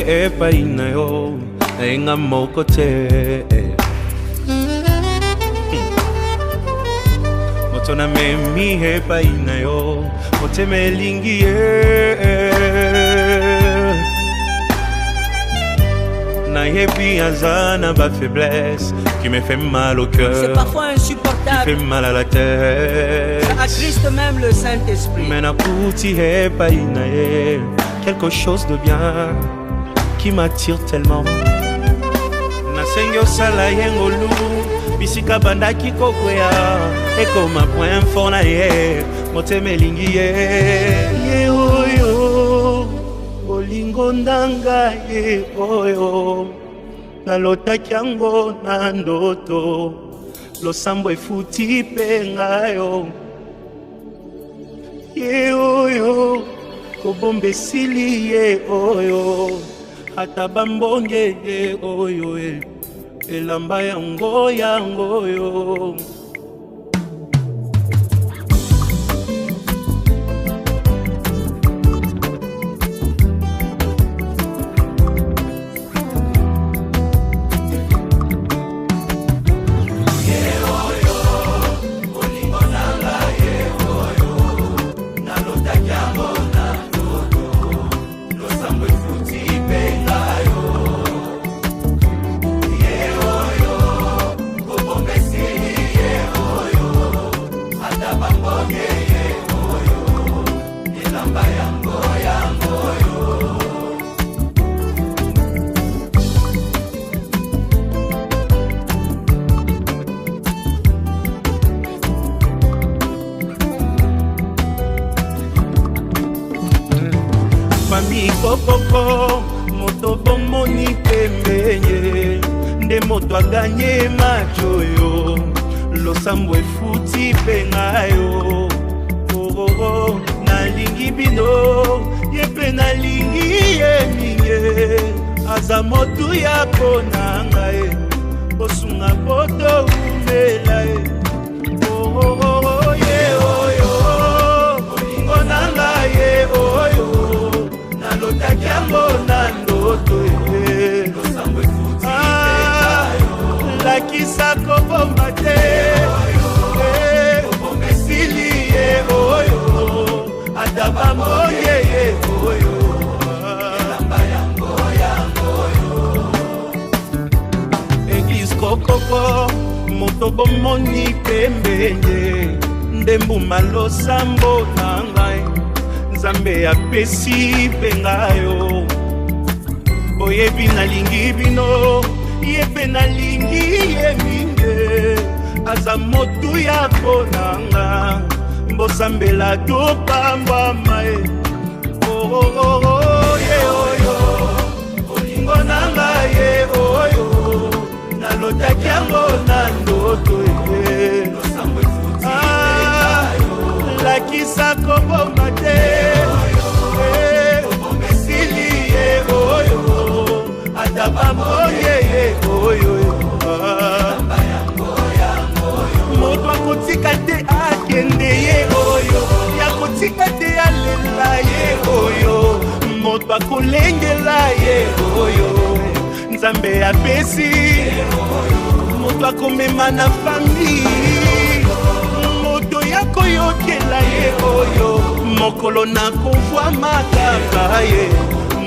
epai na yo enga moko te. Moto na memi epai na yo motema elingi na yebi azana ba faiblesse qui me fait mal au cœur. C'est parfois insupportable, qui fait mal à la tête. Ça attriste même le Saint-Esprit. Mais na kuti epai na ye quelque chose de bien qui m'attire tellement. Na sengyo sala yengolu bisika bandaki kokwea ekoma point fort na ye motema elingi ye oyo olingo ndanga ye oyo nalotaki yango na ndoto losambo efuti mpe ngayo ye oyo kobomba esili ye oyo ata bambonge ye oyo elamba yango yo. Famille kokoko moto bomoni pembenye nde moto aganye macho yo losambo efuti pengayo nalingi bino yepe nalingi ye minge aza motu ya ponanga ye osunga poto umela ye ye oyo olingo nanga ye oyo nalotaki yango na ndoto lakisa kobomba te esili ye oyo ata bamoye ye oyo eglise kokoko moto bomoni pembenye nde mbuma losambo na ngai Nzambe apesi pengayo oyebi nalingi bino yepe nalingi ye minge aza motu ya konanga mbosambela topambwama ye ye oyo olingo nanga ye oyo nalotaki yango na ndoto lakisa kobomba te esili ye oyo ata bamoye ye oyo moto akotika te akende ye oyo yakotika te alela ye oyo moto akolengela ye oyo Nzambe apesi moto akomema na famille yako yokela ye oyo mokolo na kovwa makaka ye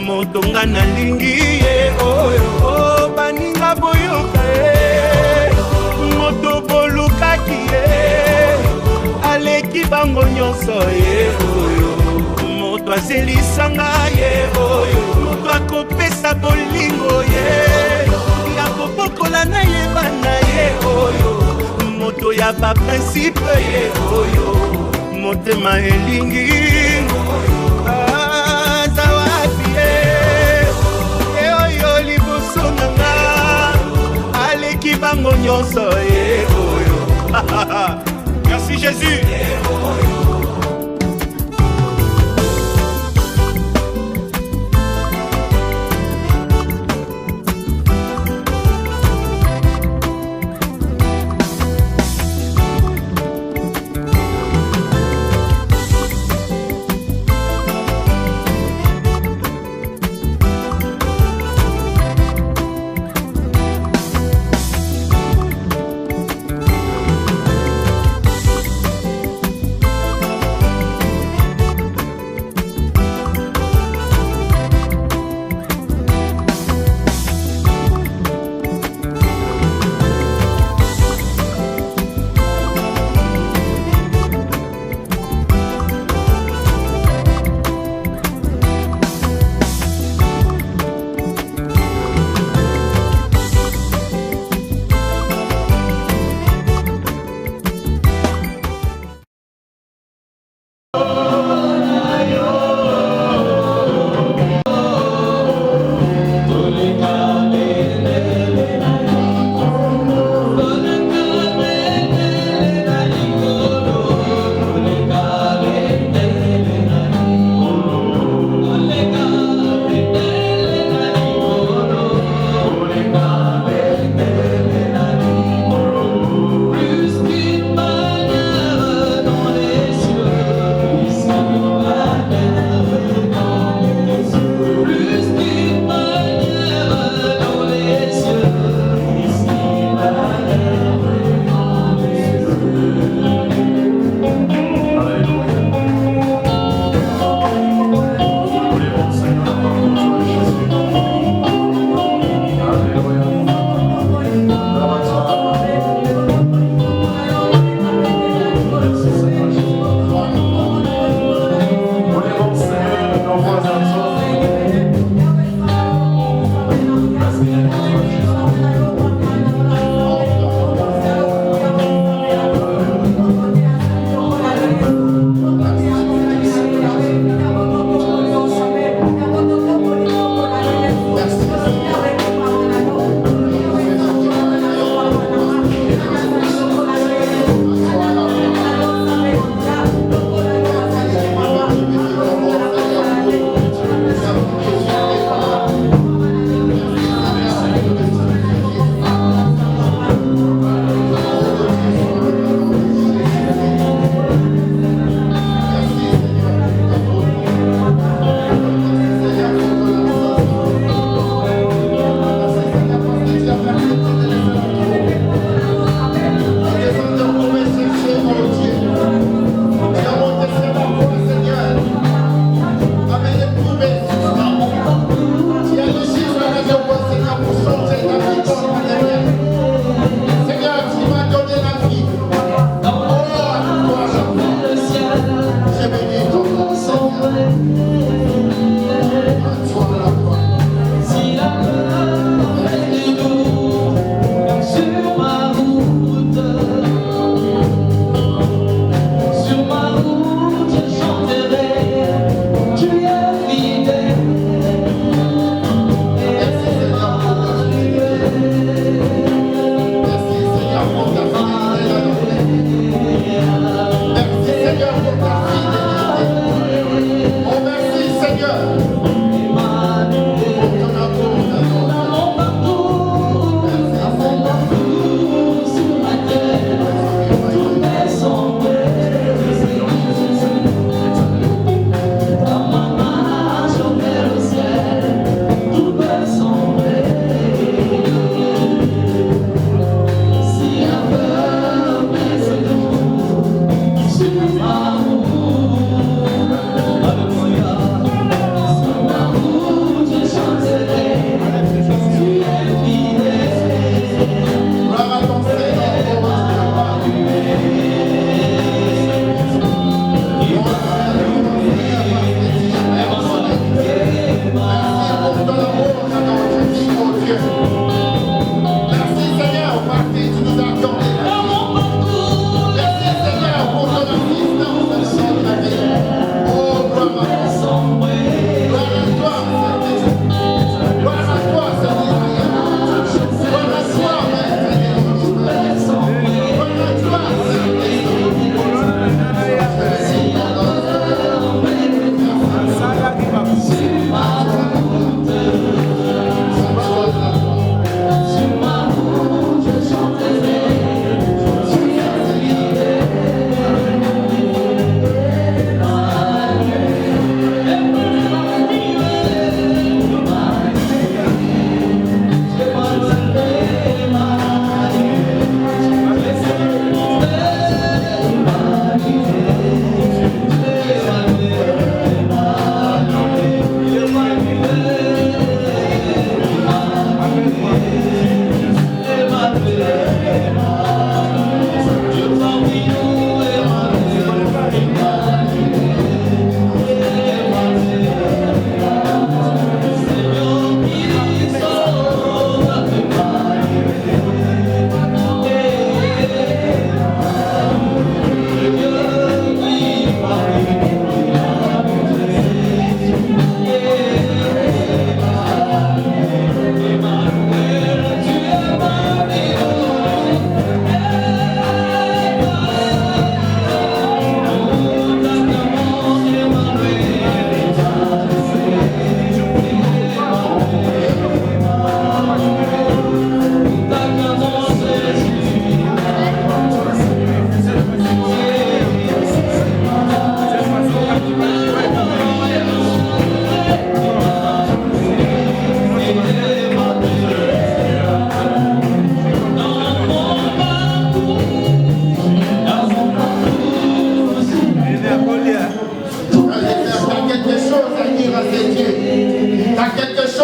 motonga nalingi ye oyo baninga boyoka ye moto bolukaki ye aleki bango nyonso ye oyo moto azelisanga ye oyo moto akopesa bolingo ye yakobokola na ye bana ye oyo moto ya ba principe ye oyo motema elingi azawapi ye oyo liboso nanga aleki bango nyonso ye oyo merci Jésus.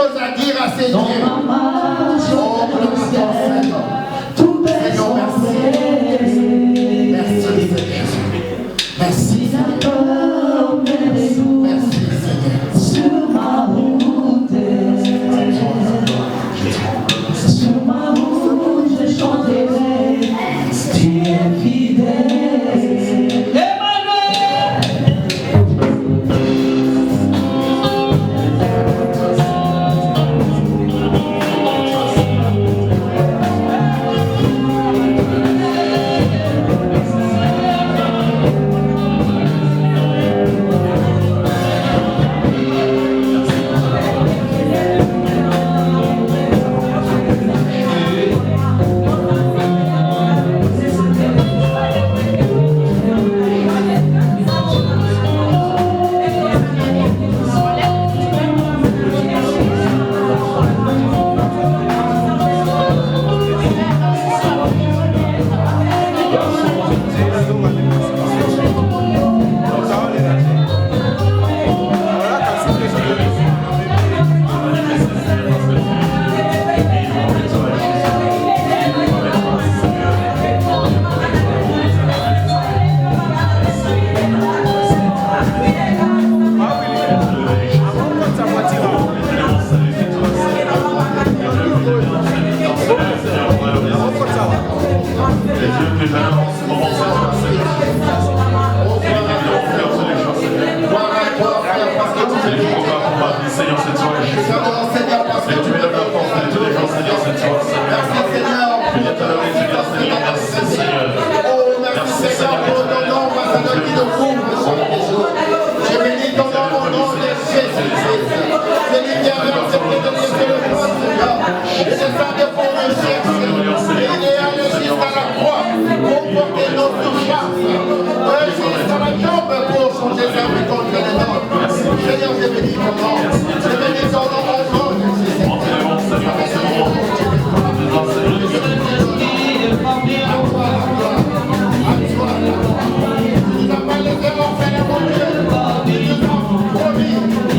chose à dire à ces dieux. Oh, Seigneur. Seigneur, merci. Merci, Seigneur. Merci, Seigneur. Merci, Seigneur. Sur ma route, je chanterai. Tu es fidèle.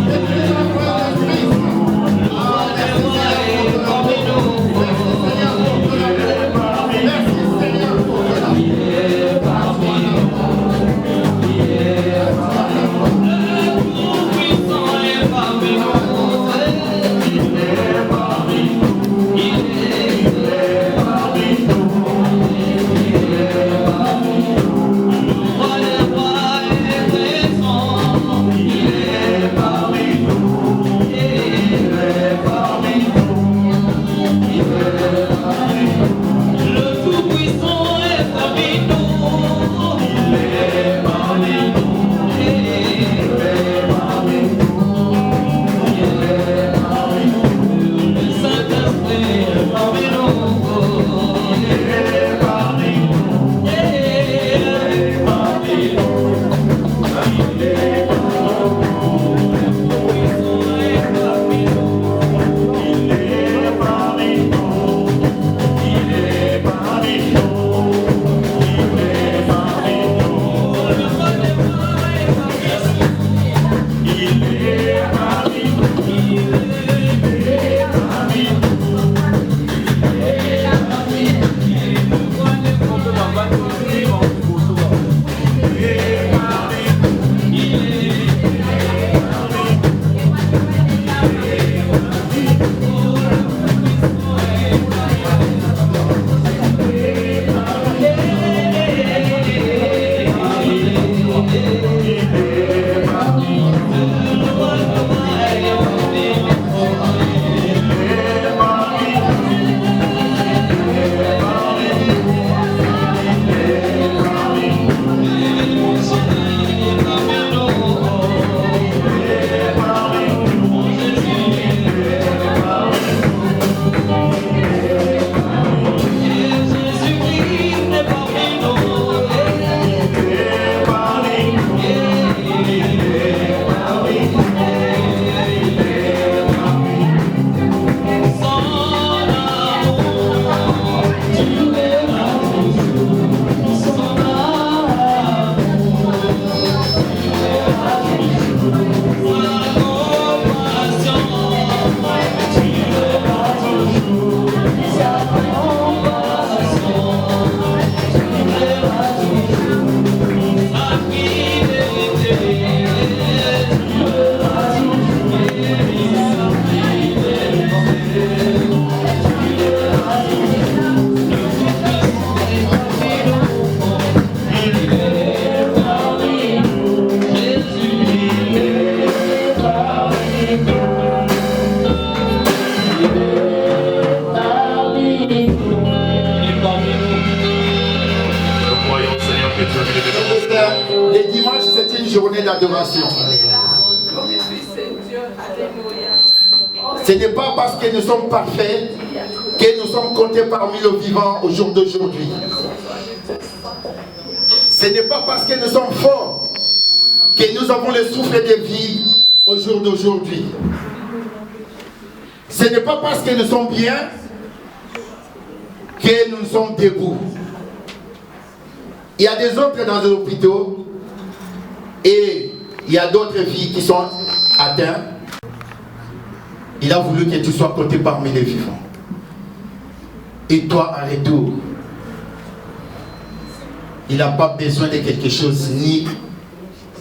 Thank you. l'adoration. Ce n'est pas parce que nous sommes parfaits que nous sommes comptés parmi les vivants au jour d'aujourd'hui. Ce n'est pas parce que nous sommes forts que nous avons le souffle de vie au jour d'aujourd'hui. Ce n'est pas parce que nous sommes bien que nous sommes debout. Il y a des autres dans les hôpitaux et il y a d'autres vies qui sont atteintes. Il a voulu que tu sois compté parmi les vivants. Et toi, en retour, il n'a pas besoin de quelque chose, ni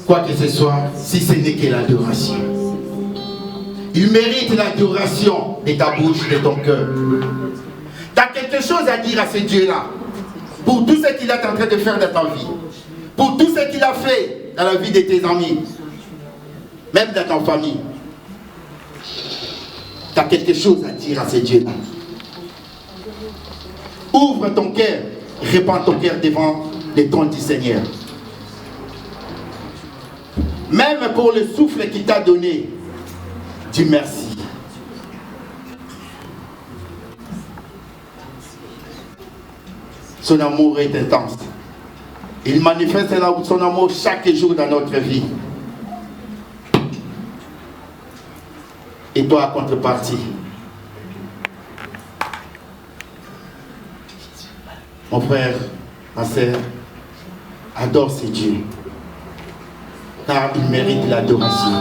quoi que ce soit, si ce n'est que l'adoration. Il mérite l'adoration de ta bouche, de ton cœur. Tu as quelque chose à dire à ce Dieu-là, pour tout ce qu'il est en train de faire dans ta vie, pour tout ce qu'il a fait dans la vie de tes amis, même dans ta famille. Tu as quelque chose à dire à ce Dieu-là. Ouvre ton cœur, répands ton cœur devant les trônes du Seigneur. Même pour le souffle qu'il t'a donné, dis merci. Son amour est intense. Il manifeste son amour chaque jour dans notre vie. Et toi, à contrepartie, mon frère, ma soeur, adore ce Dieu. Car il mérite l'adoration.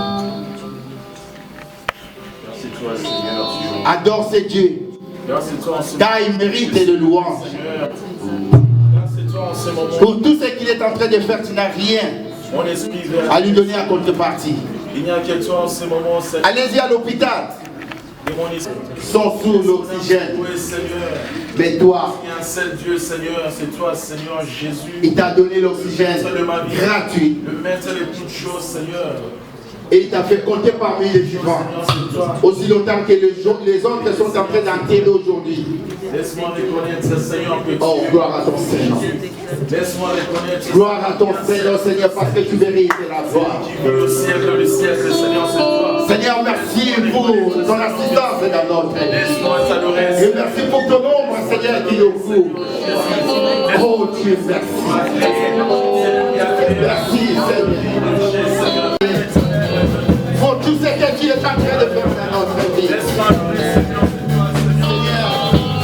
Merci toi, Seigneur. Adore ce Dieu. Merci toi, car il mérite le louange. Merci toi en ce moment. Pour tout ce qu'il est en train de faire, tu n'as rien Mon esprit vers à lui donner en contrepartie. Il n'y a que toi en ce moment, Seigneur. Allez-y à l'hôpital. Et mon esprit. Sont sous l'oxygène. Oui, Seigneur. Mais toi, Il y a un seul Dieu, Seigneur. C'est toi, Seigneur Jésus. il t'a donné l'oxygène gratuit. Le maître de toutes choses, Seigneur. Et il t'a fait compter parmi les vivants. Aussi longtemps que les autres sont en train d'enterrer aujourd'hui. Laisse-moi reconnaître, Seigneur, que tu Oh, gloire à ton Seigneur. Laisse-moi reconnaître. Gloire à ton Seigneur, Seigneur, parce que tu mérites la gloire. Qui vit au siècle, le siècle, Seigneur, c'est toi. Seigneur, merci pour ton assistance dans notre vie. Laisse-moi t'adorer. Et merci pour ton ombre, Seigneur, qui nous couvre. Oh Dieu, merci. Merci, Seigneur. Pour tout ce que tu es en train de faire dans notre vie. Seigneur,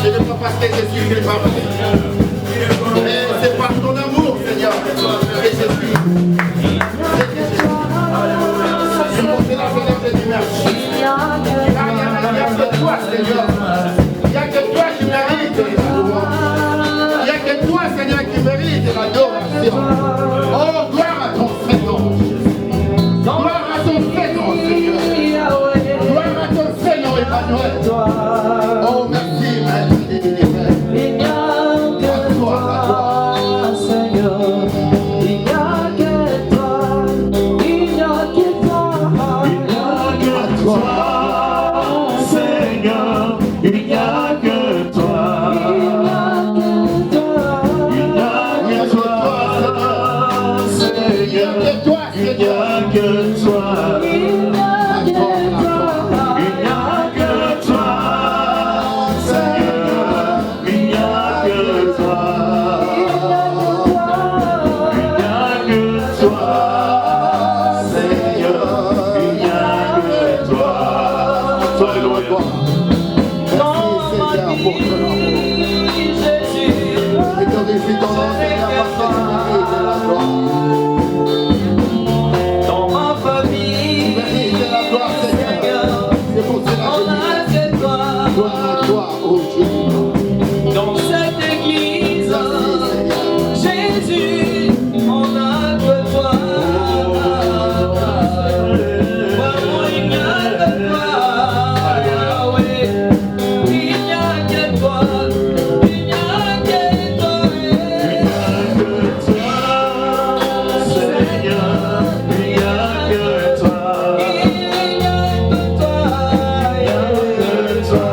ce n'est pas parce que je suis parfait, mais c'est par ton amour, Seigneur, que je suis. C'est pour cela que je te dis merci. Car il n'y a que toi, Seigneur. Il n'y a que toi qui mérite la louange. Il n'y a que toi, Seigneur, qui mérite l'adoration. Oh, gloire à ton Seigneur. Gloire à ton Seigneur, Seigneur. Gloire à ton Seigneur, Emmanuel. Oh, merci, Maître. Il n'y a que toi, Seigneur. Il n'y a que toi. Il n'y a que toi. Il n'y a que toi, Seigneur. Il n'y a que toi. Il n'y a que toi, Seigneur. Il n'y a que toi, Seigneur. Il n'y a que toi. Il n'y a que toi, Seigneur. Il n'y a que toi. Il n'y a que toi, Seigneur. Il n'y a que toi. Sois loué, toi. Dans ma Merci, Seigneur, pour ton amour. vie, Jésus, Et glorifie ton nom, Seigneur, parce que tu mérites la gloire. dans ma famille, Tu mérites la gloire, Seigneur. C'est pour cela on que a je que toi. dis gloire à toi, oh Dieu. Dans cette église, Merci, Seigneur. Jésus, on a que toi. Vraiment, il n'y a que toi, Yahweh. Il n'y a que toi. Il n'y a que toi. Il n'y a que toi, Seigneur. Il n'y a que toi. Il n'y a que toi. Il n'y a que toi.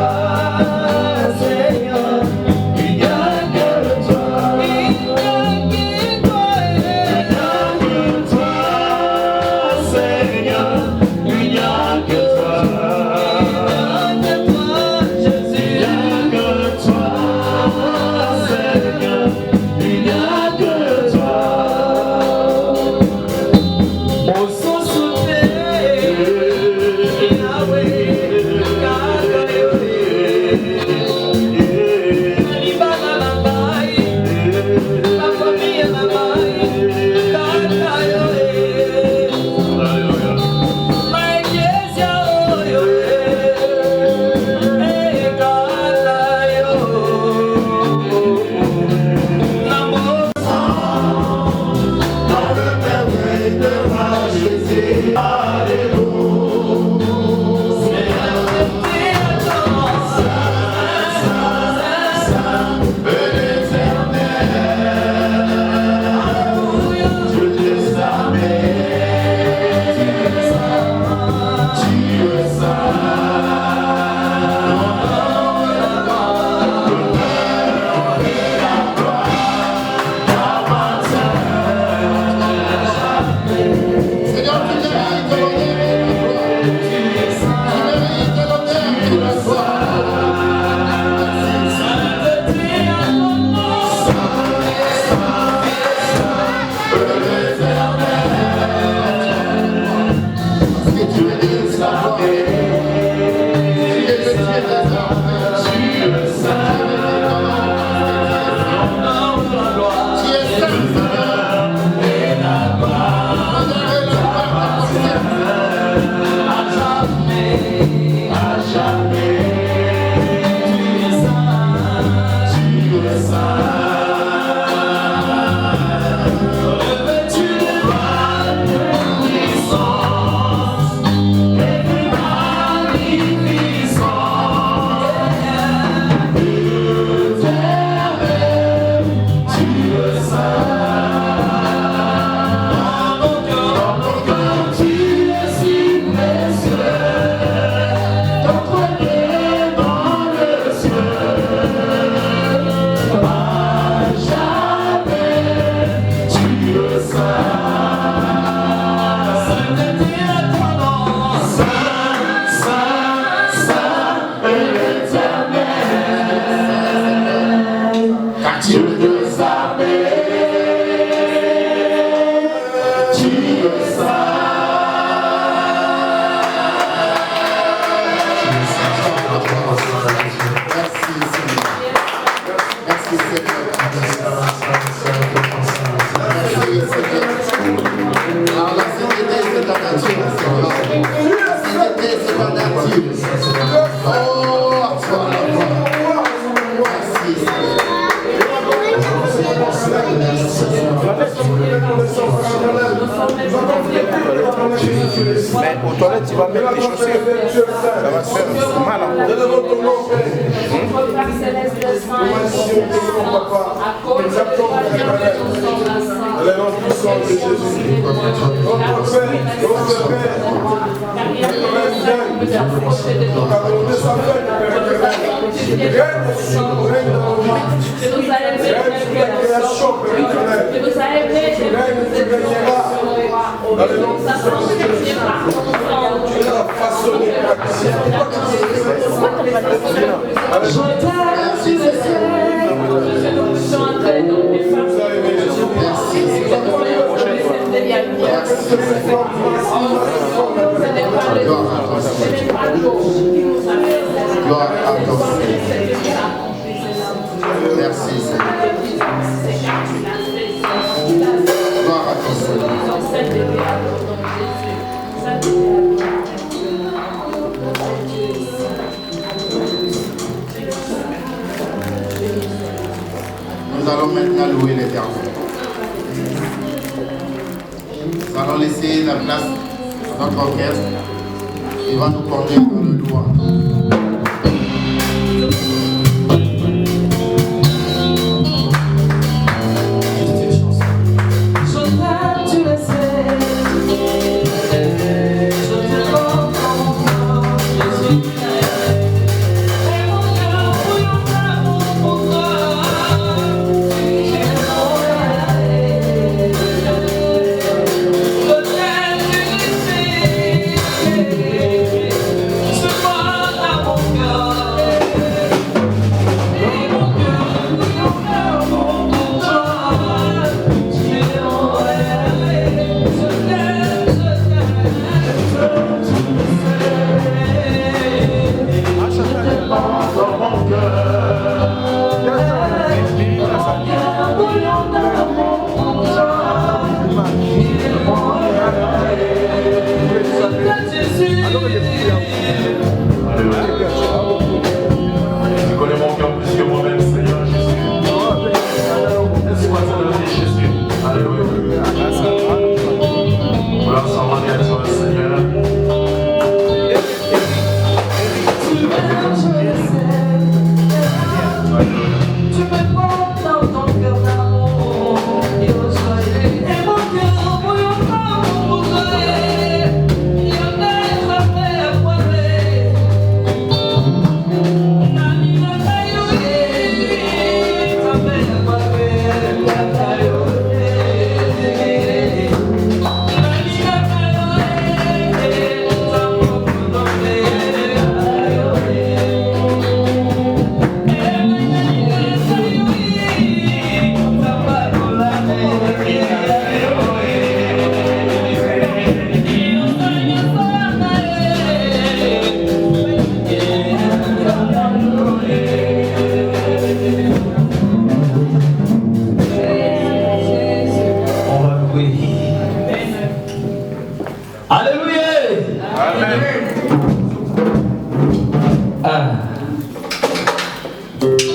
Mais aux toilettes, tu vas mettre tes chaussures. Ça va te faire mal. Nous allons maintenant louer l'Éternel. Nous allons laisser la place à notre orchestre qui va nous conduire dans le louange. So Manifeste-toi,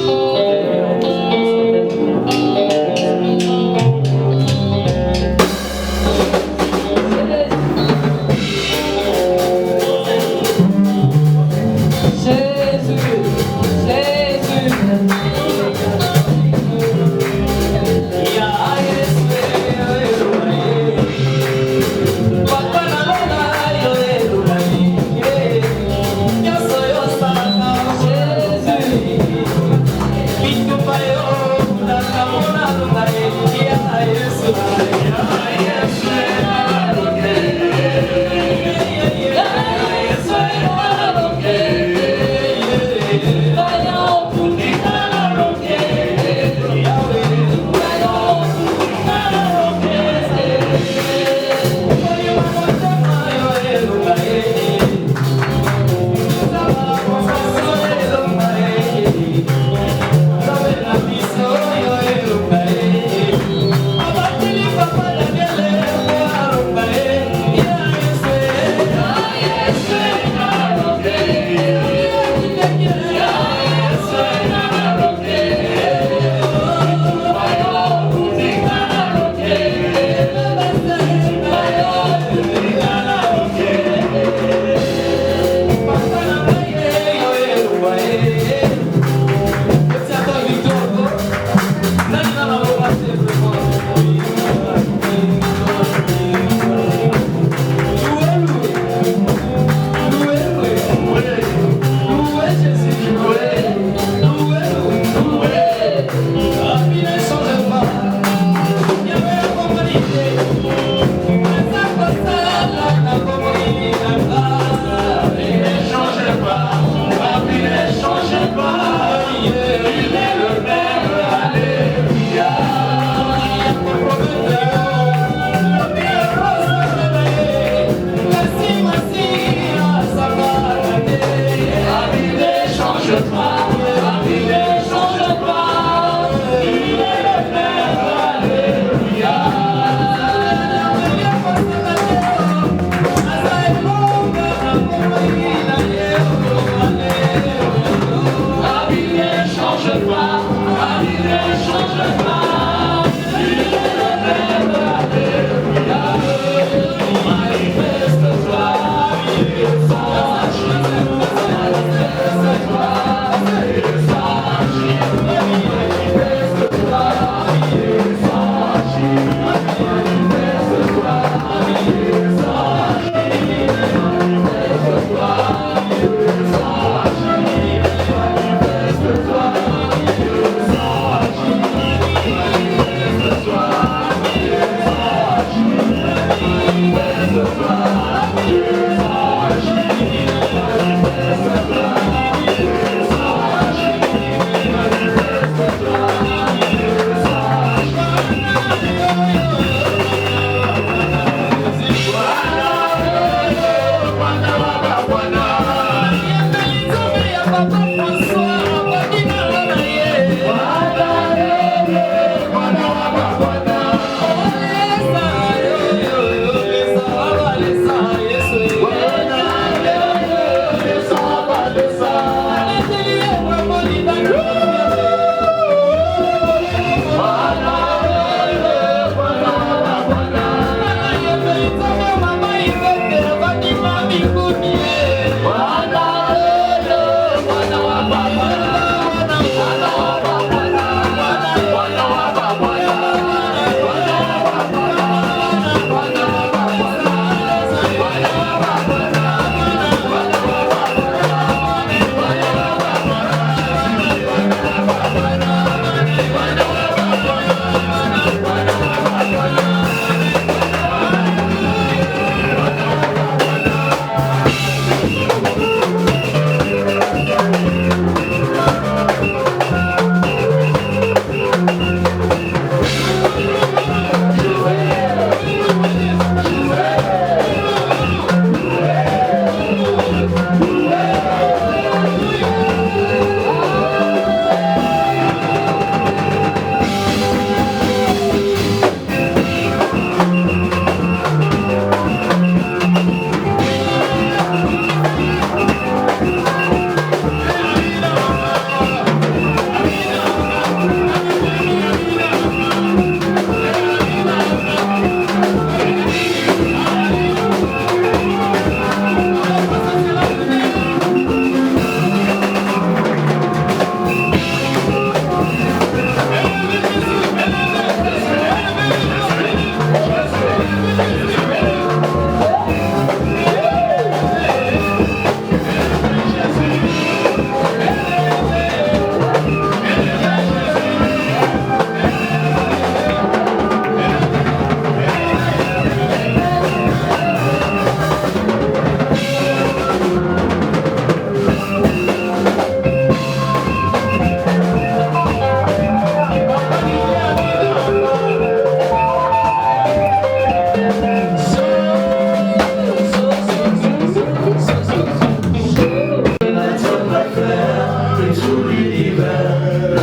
tout l'univers,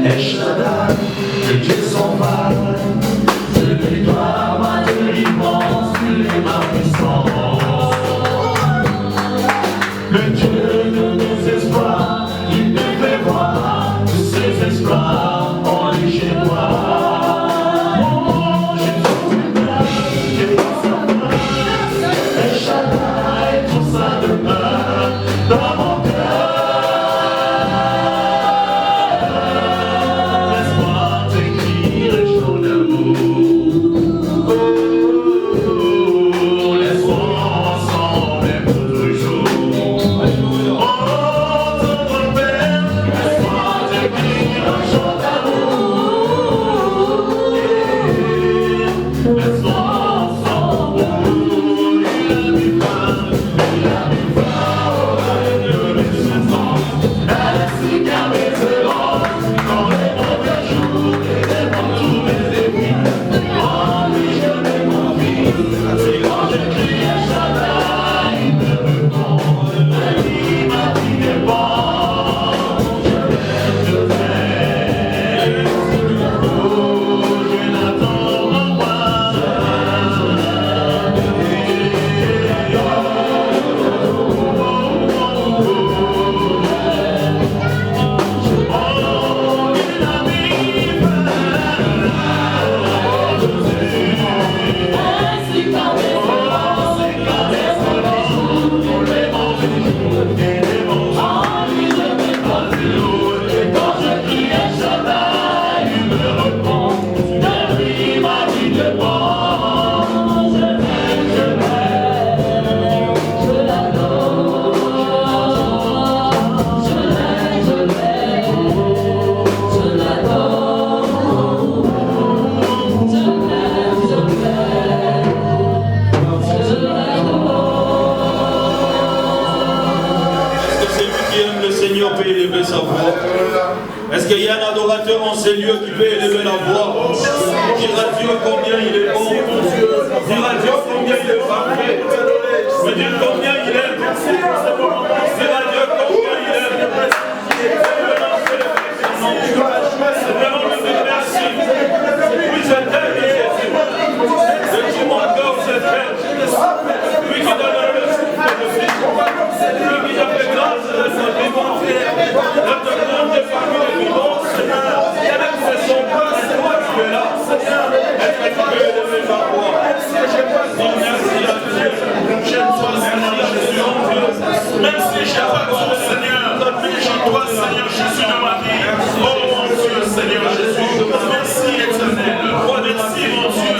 El Shaddai, le Dieu sans faille, celui de toi, de l'immense, tu es ma puissance. Le Dieu de nos espoirs, il me fait voir tous ses exploits en lui chez moi. Dans mon cœur, laisse-moi t'écrire un jour d'amour. Oh, laisse-moi ensemble pour toujours. Oh, ton Père, laisse-moi t'écrire un jour d'amour. Laisse-moi ensemble, il a mis fin, il a mis fin. Est-ce qu'il y a un adorateur en ces lieux qui peut élever la voix? Dira Dieu combien il est bon. Dira Dieu combien il est parfait. Me dire combien il aime. Dira Dieu combien il aime. C'est vraiment le dire merci. Oui, je t'aime, Jésus. Et tu m'accordes cette fête. Oui, qui donne le souffle de vie. Lui qui t'a fait grâce de sa vivante. De parmi les vivants, Seigneur, il y en a qui ne sont pas, c'est toi qui es là, Seigneur. Est-ce que tu peux élever ma voix? Dis merci à Dieu. J'aime toi, Seigneur Jésus, mon Dieu. Même si je n'ai pas Dieu, Seigneur, j'aime toi, Seigneur Jésus, de ma vie. Oh mon Dieu, Seigneur Jésus. Merci éternel. Merci mon Dieu.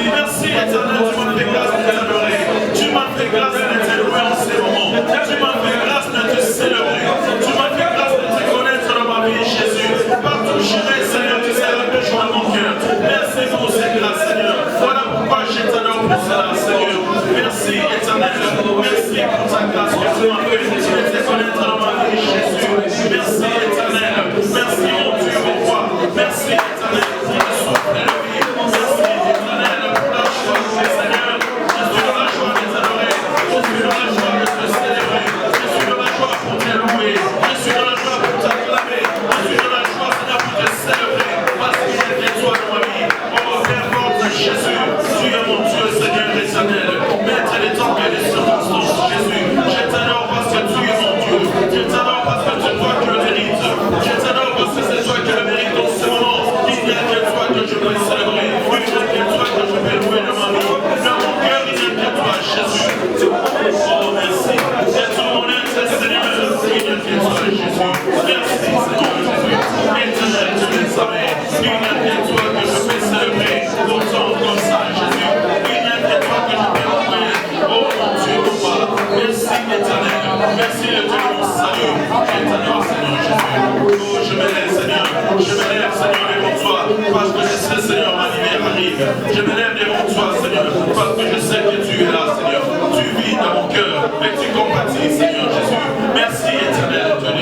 Merci éternel. Tu m'as fait grâce de t'adorer. Tu m'as fait grâce de t'élever en ces moments. Tu m'as fait grâce de te célébrer. Tu m'as fait grâce de te connaître dans ma vie, Jésus. Partout j'irai, Seigneur, tu sais la joie de mon cœur. Merci pour ces grâces, Seigneur. Voilà pourquoi je t'adore pour cela, Seigneur. Merci éternel. Merci pour ta grâce que tu m'as fait de te connaître dans ma vie, Jésus. Merci éternel. Merci mon Dieu, mon roi. Merci éternel pour le souffle et la vie. Merci éternel pour la joie, Seigneur. Je suis dans la joie de t'adorer. Je suis dans la joie de te célébrer. Je suis dans la joie pour te louer. Je suis dans la joie pour t'acclamer. Je suis dans la joie, Seigneur, pour te célébrer. Parce qu'il y a des toi dans ma vie. Oh, Père, porte Jésus. Tu es mon Dieu, Seigneur éternel. Maître des temps et des circonstances, Jésus. Je t'adore parce que tu es mon Dieu. Je t'adore parce que c'est toi qui le mérites. Je t'adore parce que c'est toi qui le mérites dans ce moment. Il n'y a que toi que je peux célébrer. Il n'y a que toi que je peux louer dans ma vie. Dans mon cœur, il n'y a que toi, Jésus. Oh, merci. C'est tout mon être, Seigneur. Il n'y a que toi, Jésus. Merci, Seigneur Jésus. Éternel, tu es savé. Il n'y a que toi que je peux célébrer. Autant comme ça, Jésus. Il n'y a que toi que je peux louer. Oh, mon Dieu, mon Père. Merci, éternel. Merci, le Dieu de mon salut. Éternel, Seigneur Jésus. Oh, je me lève, Seigneur. Je me lève, Seigneur, devant toi. Parce que je sais, Seigneur, ma lumière arrive. Je me lève devant toi, Seigneur. Parce que je sais que tu es là, Seigneur. Tu vis dans mon cœur. Et tu compatis, Seigneur Jésus. Merci, éternel, Dieu.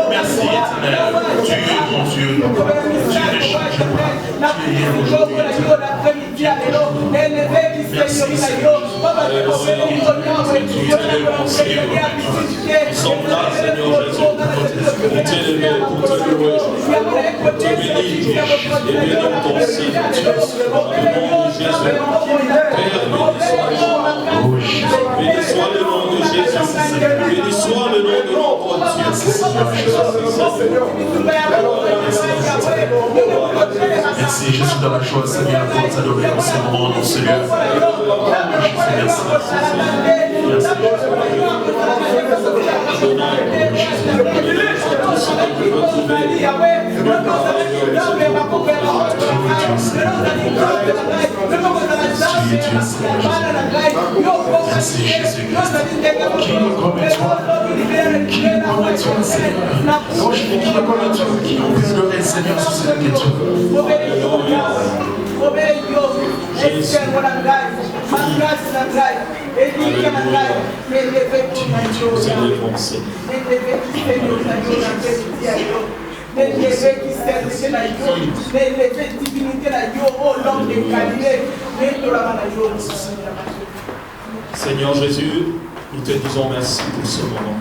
Merci, éternel. Tu es mon Dieu. Tu ne changes pas. Tu es aujourd'hui. Nous sommes là, Seigneur Jésus, pour t'élever, pour te louer, pour te bénir et bénir ton signe. Dans le nom de Jésus. Père, béni soit le nom de Jésus. Béni soit le nom de notre Dieu. Merci, je suis dans la joie, Seigneur, pour t'adorer en ce moment, mon Seigneur. Merci. Merci Jésus-Christ. Qui est comme toi? Qui est comme toi, Seigneur? Non, je dis qui est comme toi? Qui peut adorer le Seigneur sur cette question? Seigneur Jésus, nous te disons merci pour ce moment.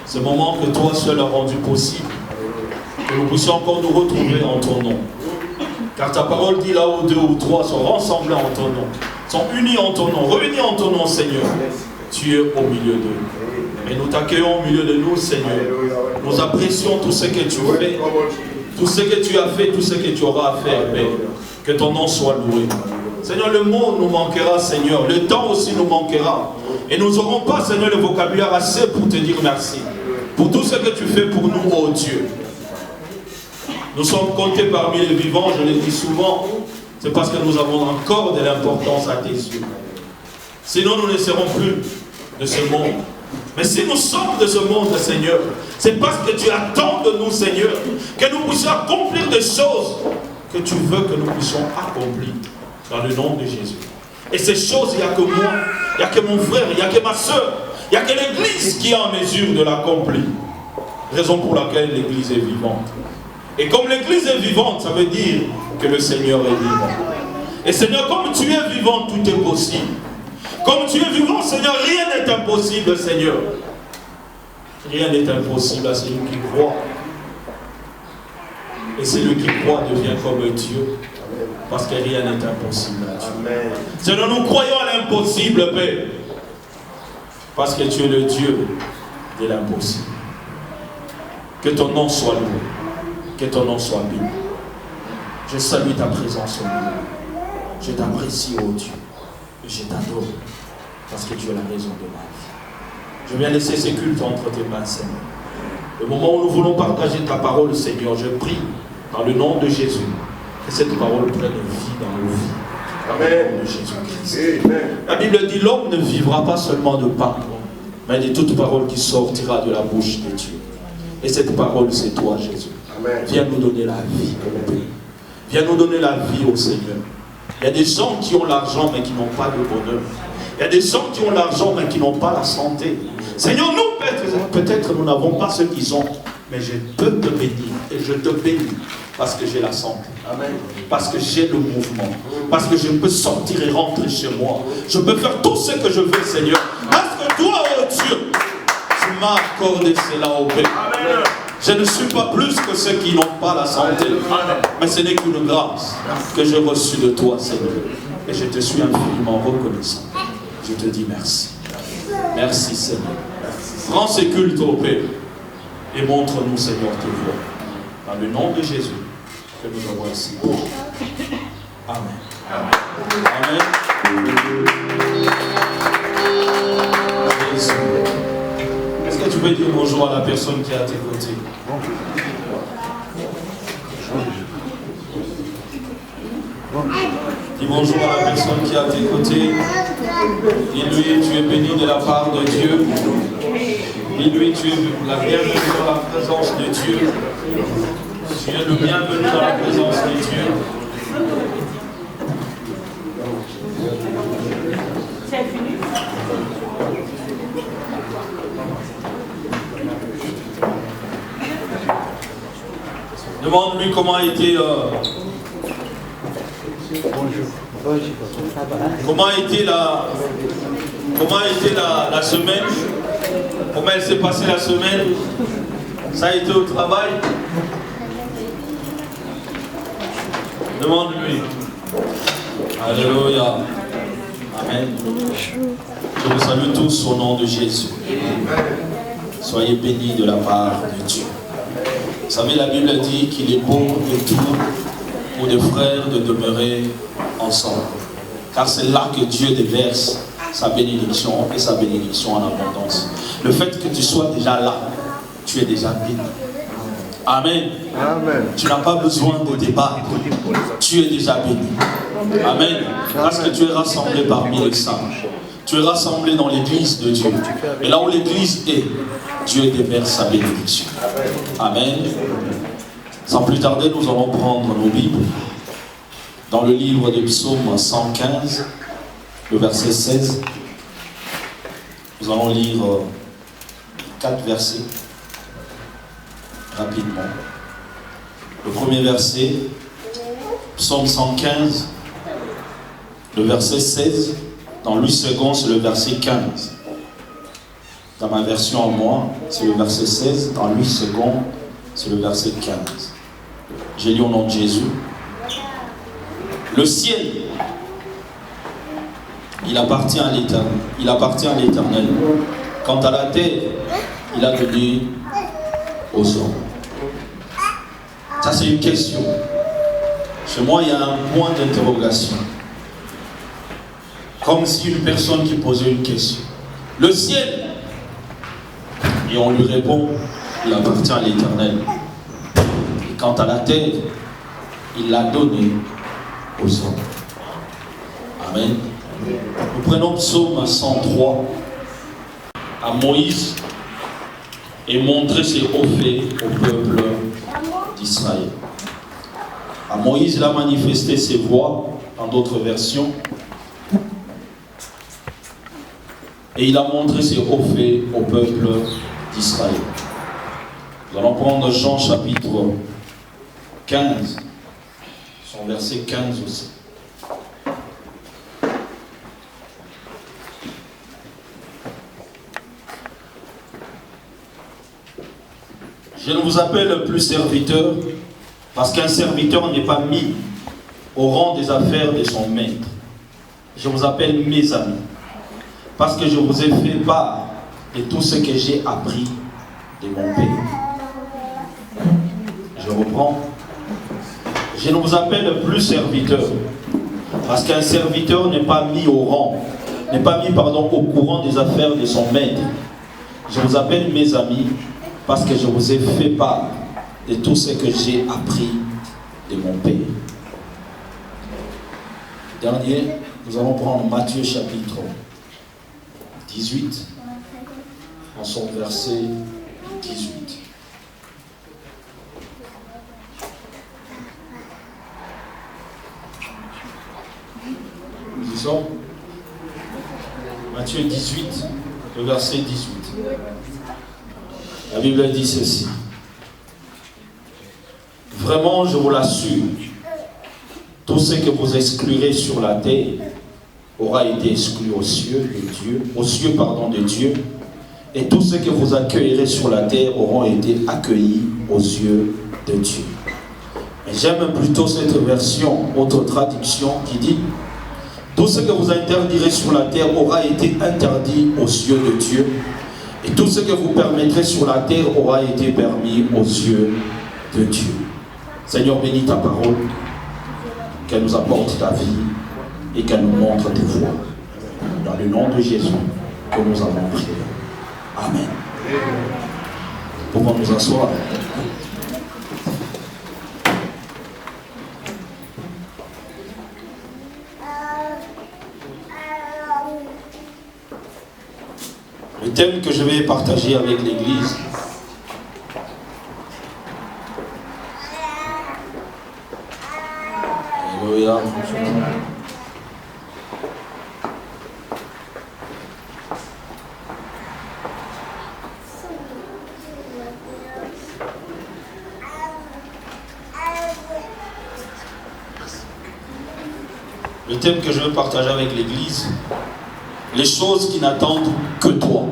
Ce moment que toi seul as rendu possible, que nous puissions encore nous retrouver en ton nom. Car ta parole dit là où 2 ou 3 sont rassemblés en ton nom, sont unis en ton nom, réunis en ton nom, Seigneur. Tu es au milieu d'eux. Et nous t'accueillons au milieu de nous, Seigneur. Nous apprécions tout ce que tu fais, tout ce que tu as fait, tout ce que tu auras à faire, Père. Que ton nom soit loué. Seigneur, le mot nous manquera, Seigneur. Le temps aussi nous manquera. Et nous n'aurons pas, Seigneur, le vocabulaire assez pour te dire merci. Pour tout ce que tu fais pour nous, oh Dieu. Nous sommes comptés parmi les vivants, je le dis souvent. C'est parce que nous avons encore de l'importance à tes yeux. Sinon, nous ne serons plus de ce monde. Mais si nous sommes de ce monde, Seigneur, c'est parce que tu attends de nous, Seigneur, que nous puissions accomplir des choses que tu veux que nous puissions accomplir dans le nom de Jésus. Et ces choses, il n'y a que moi, il n'y a que mon frère, il n'y a que ma soeur, il n'y a que l'Église qui est en mesure de l'accomplir. Raison pour laquelle l'Église est vivante. Et comme l'Église est vivante, ça veut dire que le Seigneur est vivant. Et Seigneur, comme tu es vivant, tout est possible. Comme tu es vivant, Seigneur, rien n'est impossible, Seigneur. Rien n'est impossible à celui qui croit. Et celui qui croit devient comme Dieu. Parce que rien n'est impossible à Dieu. Seigneur, nous croyons à l'impossible, Père. Parce que tu es le Dieu de l'impossible. Que ton nom soit loué. Que ton nom soit béni. Je salue ta présence au milieu. Je t'apprécie, oh Dieu. Et je t'adore. Parce que tu es la raison de ma vie. Je viens laisser ces cultes entre tes mains, Seigneur. Le moment où nous voulons partager ta parole, Seigneur, je prie dans le nom de Jésus que cette parole prenne vie dans nos vies. Dans le nom de Jésus-Christ. La Bible dit l'homme ne vivra pas seulement de pain, mais de toute parole qui sortira de la bouche de Dieu. Et cette parole, c'est toi, Jésus. Amen. Viens nous donner la vie, mon Père. Viens nous donner la vie au Seigneur. Il y a des gens qui ont l'argent mais qui n'ont pas de bonheur. Il y a des gens qui ont l'argent mais qui n'ont pas la santé. Seigneur, nous peut-être nous n'avons pas ce qu'ils ont, mais je peux te bénir et je te bénis parce que j'ai la santé. Amen. Parce que j'ai le mouvement. Parce que je peux sortir et rentrer chez moi. Je peux faire tout ce que je veux, Seigneur. Parce que toi, oh Dieu, tu m'as accordé cela au Père. Amen. Je ne suis pas plus que ceux qui n'ont pas la santé. Mais ce n'est qu'une grâce que j'ai reçue de toi, Seigneur. Et je te suis infiniment reconnaissant. Je te dis merci. Merci, Seigneur. Prends ces cultes au Père. Et montre-nous, Seigneur, tes voies. Dans le nom de Jésus, que nous avons ainsi. Amen. Amen. Est-ce que tu peux dire bonjour à la personne qui est à tes côtés? Dis bonjour à la personne qui est à tes côtés. Dis-lui, tu es béni de la part de Dieu. Dis-lui, tu es la bienvenue dans la présence de Dieu. Tu es le bienvenu dans la présence de Dieu. Demande-lui comment a été Comment a été la semaine? Comment elle s'est passée la semaine? Ça a été au travail? Demande-lui. Alléluia. Amen. Je vous salue tous au nom de Jésus. Soyez bénis de la part de Dieu. Vous savez, la Bible dit qu'il est bon et tout pour des frères de demeurer ensemble. Car c'est là que Dieu déverse sa bénédiction et sa bénédiction en abondance. Le fait que tu sois déjà là, tu es déjà béni. Amen. Amen. Tu n'as pas besoin de débattre. Tu es déjà béni. Amen. Parce que tu es rassemblé parmi les saints. Tu es rassemblé dans l'église de Dieu. Et là où l'église est, Dieu déverse sa bénédiction. Amen. Sans plus tarder, nous allons prendre nos Bibles. Dans le livre de Psaume 115, le verset 16, nous allons lire 4 versets rapidement. Le premier verset, Psaume 115, le verset 16, dans 8 secondes, c'est le verset 15. Dans ma version en moi, c'est le verset 16, dans 8 secondes, c'est le verset 15. J'ai lu au nom de Jésus. Le ciel, il appartient à l'Éternel. Il appartient à l'Éternel. Quant à la terre, il a donné aux hommes. Ça, c'est une question. Chez moi, il y a un point d'interrogation. Comme si une personne qui posait une question. Le ciel, et on lui répond, il appartient à l'Éternel. Et quant à la terre, il l'a donné aux hommes. Amen. Nous prenons Psaume 103. À Moïse et montrer ses hauts faits au peuple d'Israël. À Moïse, il a manifesté ses voies, en d'autres versions, et il a montré ses hauts faits au peuple d'Israël. Nous allons prendre Jean chapitre 15, son verset 15 aussi. Je ne vous appelle plus serviteur, parce qu'un serviteur n'est pas mis au rang des affaires de son maître. Je vous appelle mes amis, parce que je vous ai fait part de tout ce que j'ai appris de mon Père. Je reprends. Je ne vous appelle plus serviteur, parce qu'un serviteur n'est pas mis au rang, au courant des affaires de son maître. Je vous appelle mes amis, parce que je vous ai fait part de tout ce que j'ai appris de mon Père. Dernier, nous allons prendre Matthieu chapitre 18, en son verset 18. Nous y sommes. Matthieu 18, le verset 18. La Bible dit ceci. Vraiment, je vous l'assure, tout ce que vous exclurez sur la terre aura été exclu aux cieux de Dieu, et tout ce que vous accueillerez sur la terre auront été accueillis aux yeux de Dieu. Mais j'aime plutôt cette version, autre traduction, qui dit tout ce que vous interdirez sur la terre aura été interdit aux yeux de Dieu, et tout ce que vous permettrez sur la terre aura été permis aux yeux de Dieu. Seigneur, bénis ta parole, qu'elle nous apporte ta vie et qu'elle nous montre tes voies. Dans le nom de Jésus que nous avons prié. Amen. Pouvons nous asseoir. Le thème que je vais partager avec l'Église, alléluia. Le thème que je veux partager avec l'église, les choses qui n'attendent que toi.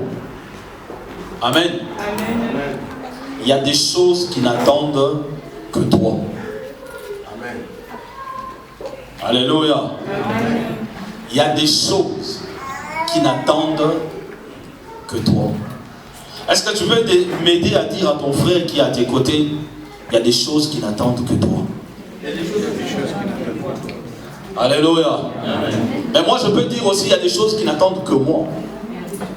Amen. Amen. Il y a des choses qui n'attendent que toi. Amen. Alléluia. Amen. Il y a des choses qui n'attendent que toi. Est-ce que tu veux m'aider à dire à ton frère qui est à tes côtés, il y a des choses qui n'attendent que toi. Il y a des choses qui n'attendent que toi. Alléluia. Mais moi je peux dire aussi, il y a des choses qui n'attendent que moi.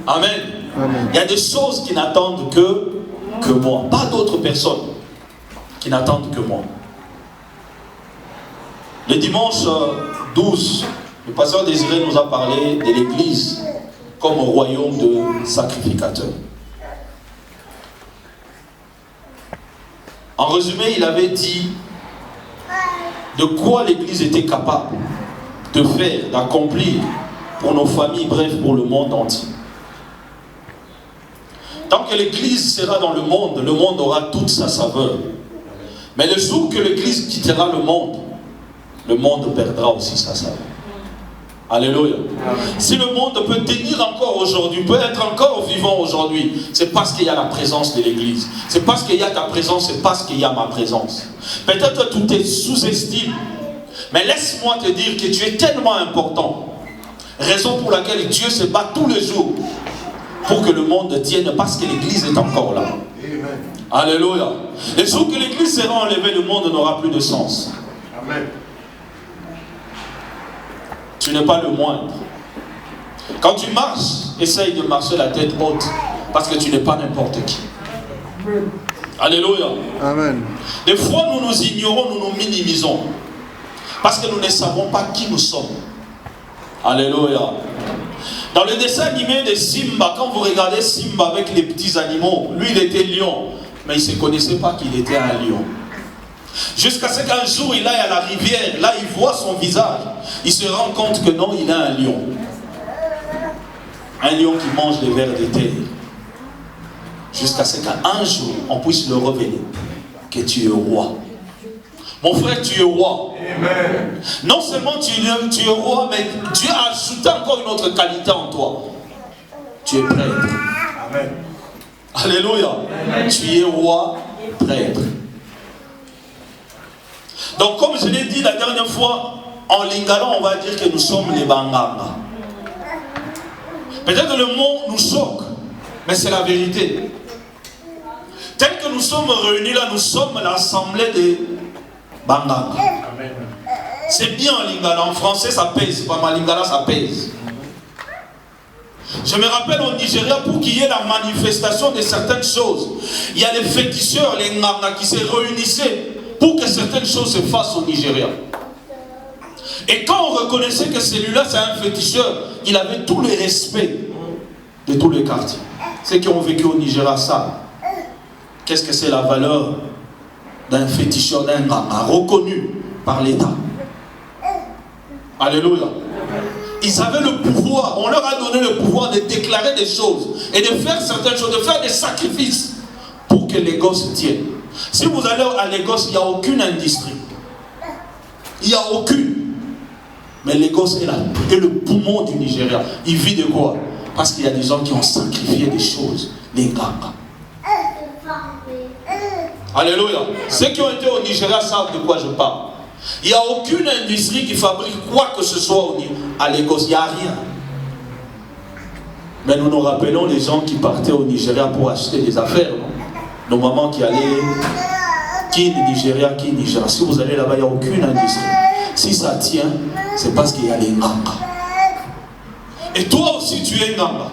Amen. Amen. Il y a des choses qui n'attendent que moi. Pas d'autres personnes qui n'attendent que moi. Le dimanche 12, le pasteur Désiré nous a parlé de l'église comme un royaume de sacrificateurs. En résumé, il avait dit de quoi l'église était capable de faire, d'accomplir pour nos familles, bref, pour le monde entier. Tant que l'église sera dans le monde aura toute sa saveur. Mais le jour que l'église quittera le monde perdra aussi sa saveur. Alléluia. Si le monde peut tenir encore aujourd'hui, peut être encore vivant aujourd'hui, c'est parce qu'il y a la présence de l'église. C'est parce qu'il y a ta présence, c'est parce qu'il y a ma présence. Peut-être que tu te sous-estimes, mais laisse-moi te dire que tu es tellement important. Raison pour laquelle Dieu se bat tous les jours pour que le monde tienne, parce que l'église est encore là. Amen. Alléluia. Le jour que l'église sera enlevée, le monde n'aura plus de sens. Amen. Tu n'es pas le moindre. Quand tu marches, essaye de marcher la tête haute, parce que tu n'es pas n'importe qui. Alléluia. Amen. Des fois, nous nous ignorons, nous nous minimisons, parce que nous ne savons pas qui nous sommes. Alléluia. Dans le dessin animé de Simba, quand vous regardez Simba avec les petits animaux, lui il était lion, mais il ne se connaissait pas qu'il était un lion. Jusqu'à ce qu'un jour il aille à la rivière, là il voit son visage, il se rend compte que non, il est un lion. Un lion qui mange les vers de terre. Jusqu'à ce qu'un jour on puisse le révéler que tu es roi. Mon frère, tu es roi. Amen. Non seulement tu es roi, mais Dieu a ajouté encore une autre qualité en toi. Tu es prêtre. Amen. Alléluia. Tu es roi, prêtre. Donc comme je l'ai dit la dernière fois, en lingala on va dire que nous sommes les Banganga. Peut-être que le mot nous choque, mais c'est la vérité. Tel que nous sommes réunis là, nous sommes l'assemblée des Banganga. Amen. C'est bien en lingala, en français ça pèse, pas mal lingala ça pèse. Je me rappelle au Nigeria, pour qu'il y ait la manifestation de certaines choses, il y a les féticheurs, les Nganga qui se réunissaient pour que certaines choses se fassent au Nigeria. Et quand on reconnaissait que celui-là c'est un féticheur, il avait tout le respect de tous les quartiers. Ceux qui ont vécu au Nigeria savent qu'est-ce que c'est la valeur d'un féticheur, d'un Nganga reconnu par l'État. Alléluia. Ils avaient le pouvoir, on leur a donné le pouvoir de déclarer des choses et de faire certaines choses, de faire des sacrifices pour que les gosses tiennent. Si vous allez à Lagos, il n'y a aucune industrie. Il n'y a aucune. Mais Lagos est le poumon du Nigeria. Il vit de quoi? Parce qu'il y a des gens qui ont sacrifié des choses. Les Nganga. Alléluia. Ceux qui ont été au Nigeria savent de quoi je parle. Il n'y a aucune industrie qui fabrique quoi que ce soit à Lagos. Il n'y a rien. Mais nous nous rappelons les gens qui partaient au Nigeria pour acheter des affaires. Non? Nos mamans qui allaient, qui Nigeria, qui Nigeria. Si vous allez là-bas, il n'y a aucune industrie. Si ça tient, c'est parce qu'il y a les Nganga. Et toi aussi, tu es Nganga.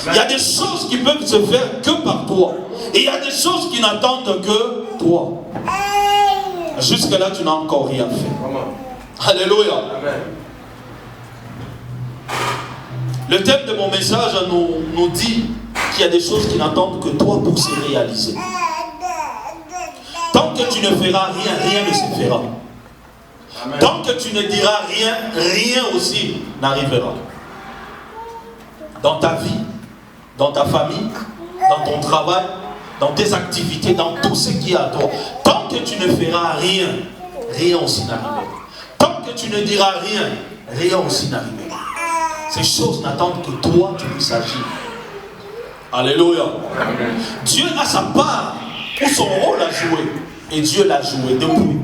Il y a des choses qui peuvent se faire que par toi. Et il y a des choses qui n'attendent que toi. Jusque-là, tu n'as encore rien fait. Alléluia. Amen. Le thème de mon message nous dit qu'il y a des choses qui n'attendent que toi pour se réaliser. Tant que tu ne feras rien, rien ne se fera. Amen. Tant que tu ne diras rien, rien aussi n'arrivera. Dans ta vie, dans ta famille, dans ton travail, dans tes activités, dans tout ce qui est à toi. Tant que tu ne feras rien, rien aussi n'arrivera. Tant que que tu ne diras rien, rien aussi n'arrivera. Ces choses n'attendent que toi, tu puisses agir. Alléluia. Dieu a sa part ou son rôle à jouer. Et Dieu l'a joué depuis.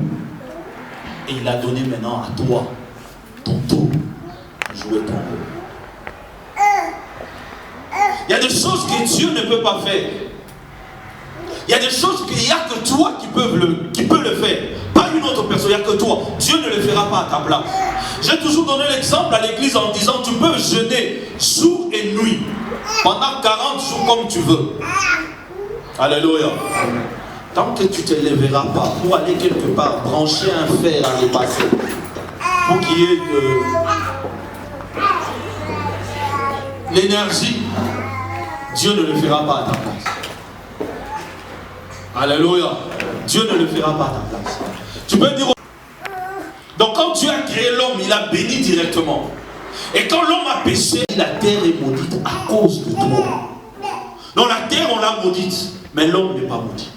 Et il a donné maintenant à toi ton tour à jouer ton rôle. Il y a des choses que Dieu ne peut pas faire. Il y a des choses qu'il n'y a que toi qui peux le faire. Pas une autre personne, il n'y a que toi. Dieu ne le fera pas à ta place. J'ai toujours donné l'exemple à l'église en disant, tu peux jeûner jour et nuit. Pendant 40 jours comme tu veux. Alléluia. Tant que tu ne te lèveras pas pour aller quelque part, brancher un fer à dépasser, pour qu'il y ait de l'énergie, Dieu ne le fera pas à ta place. Alléluia. Dieu ne le fera pas à ta place. Tu peux dire. Donc quand Dieu a créé l'homme, il a béni directement. Et quand l'homme a péché, la terre est maudite à cause de toi. Donc la terre, on l'a maudite, mais l'homme n'est pas maudit.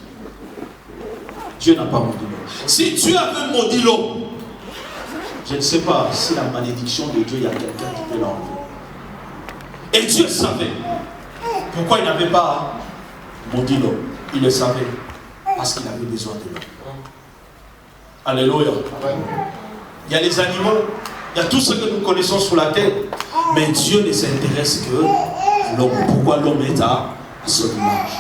Dieu n'a pas maudit l'homme. Si Dieu avait maudit l'homme, je ne sais pas si la malédiction de Dieu, il y a quelqu'un qui peut l'enlever. Et Dieu savait. Pourquoi il n'avait pas maudit l'homme? Il le savait. Parce qu'il avait besoin de l'homme. Alléluia. Il y a les animaux, il y a tout ce que nous connaissons sur la terre. Mais Dieu ne s'intéresse que à l'homme. Pourquoi l'homme est à son image?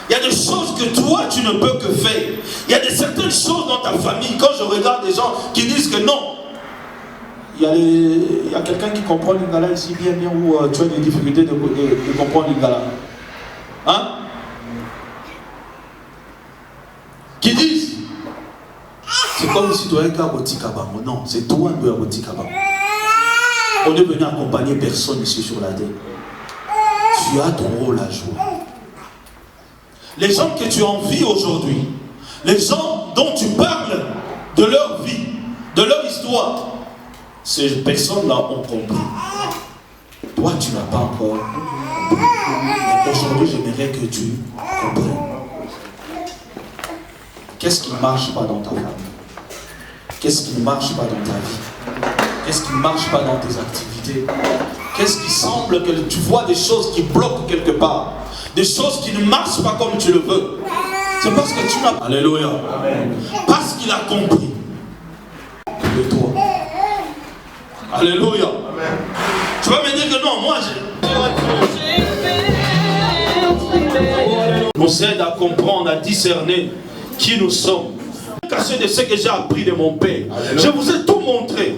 Il y a des choses que toi tu ne peux que faire. Il y a certaines choses dans ta famille. Quand je regarde des gens qui disent que non. Il y a quelqu'un qui comprend l'Ingala ici bien ou tu as des difficultés de comprendre l'Ingala. Hein? Qui disent c'est comme si tu avais qu'à Botikabamo. Non, c'est toi qui es à Botikabamo. On est venu accompagner personne ici sur la terre. Tu as ton rôle à jouer. Les gens que tu envies aujourd'hui, les gens dont tu parles de leur vie, de leur histoire, ces personnes-là ont compris. Toi, tu n'as pas encore compris. Aujourd'hui, j'aimerais que tu comprennes. Qu'est-ce qui ne marche pas dans ta famille? Qu'est-ce qui ne marche pas dans ta vie? Qu'est-ce qui ne marche pas dans tes activités? Qu'est-ce qui semble que tu vois des choses qui bloquent quelque part? Des choses qui ne marchent pas comme tu le veux. C'est parce que tu n'as pas. Alléluia. Parce qu'il a compris de toi. Alléluia. Tu vas me dire que non, moi je... nous aide à comprendre, à discerner qui nous sommes. Caché de ce que j'ai appris de mon Père. Je vous ai tout montré.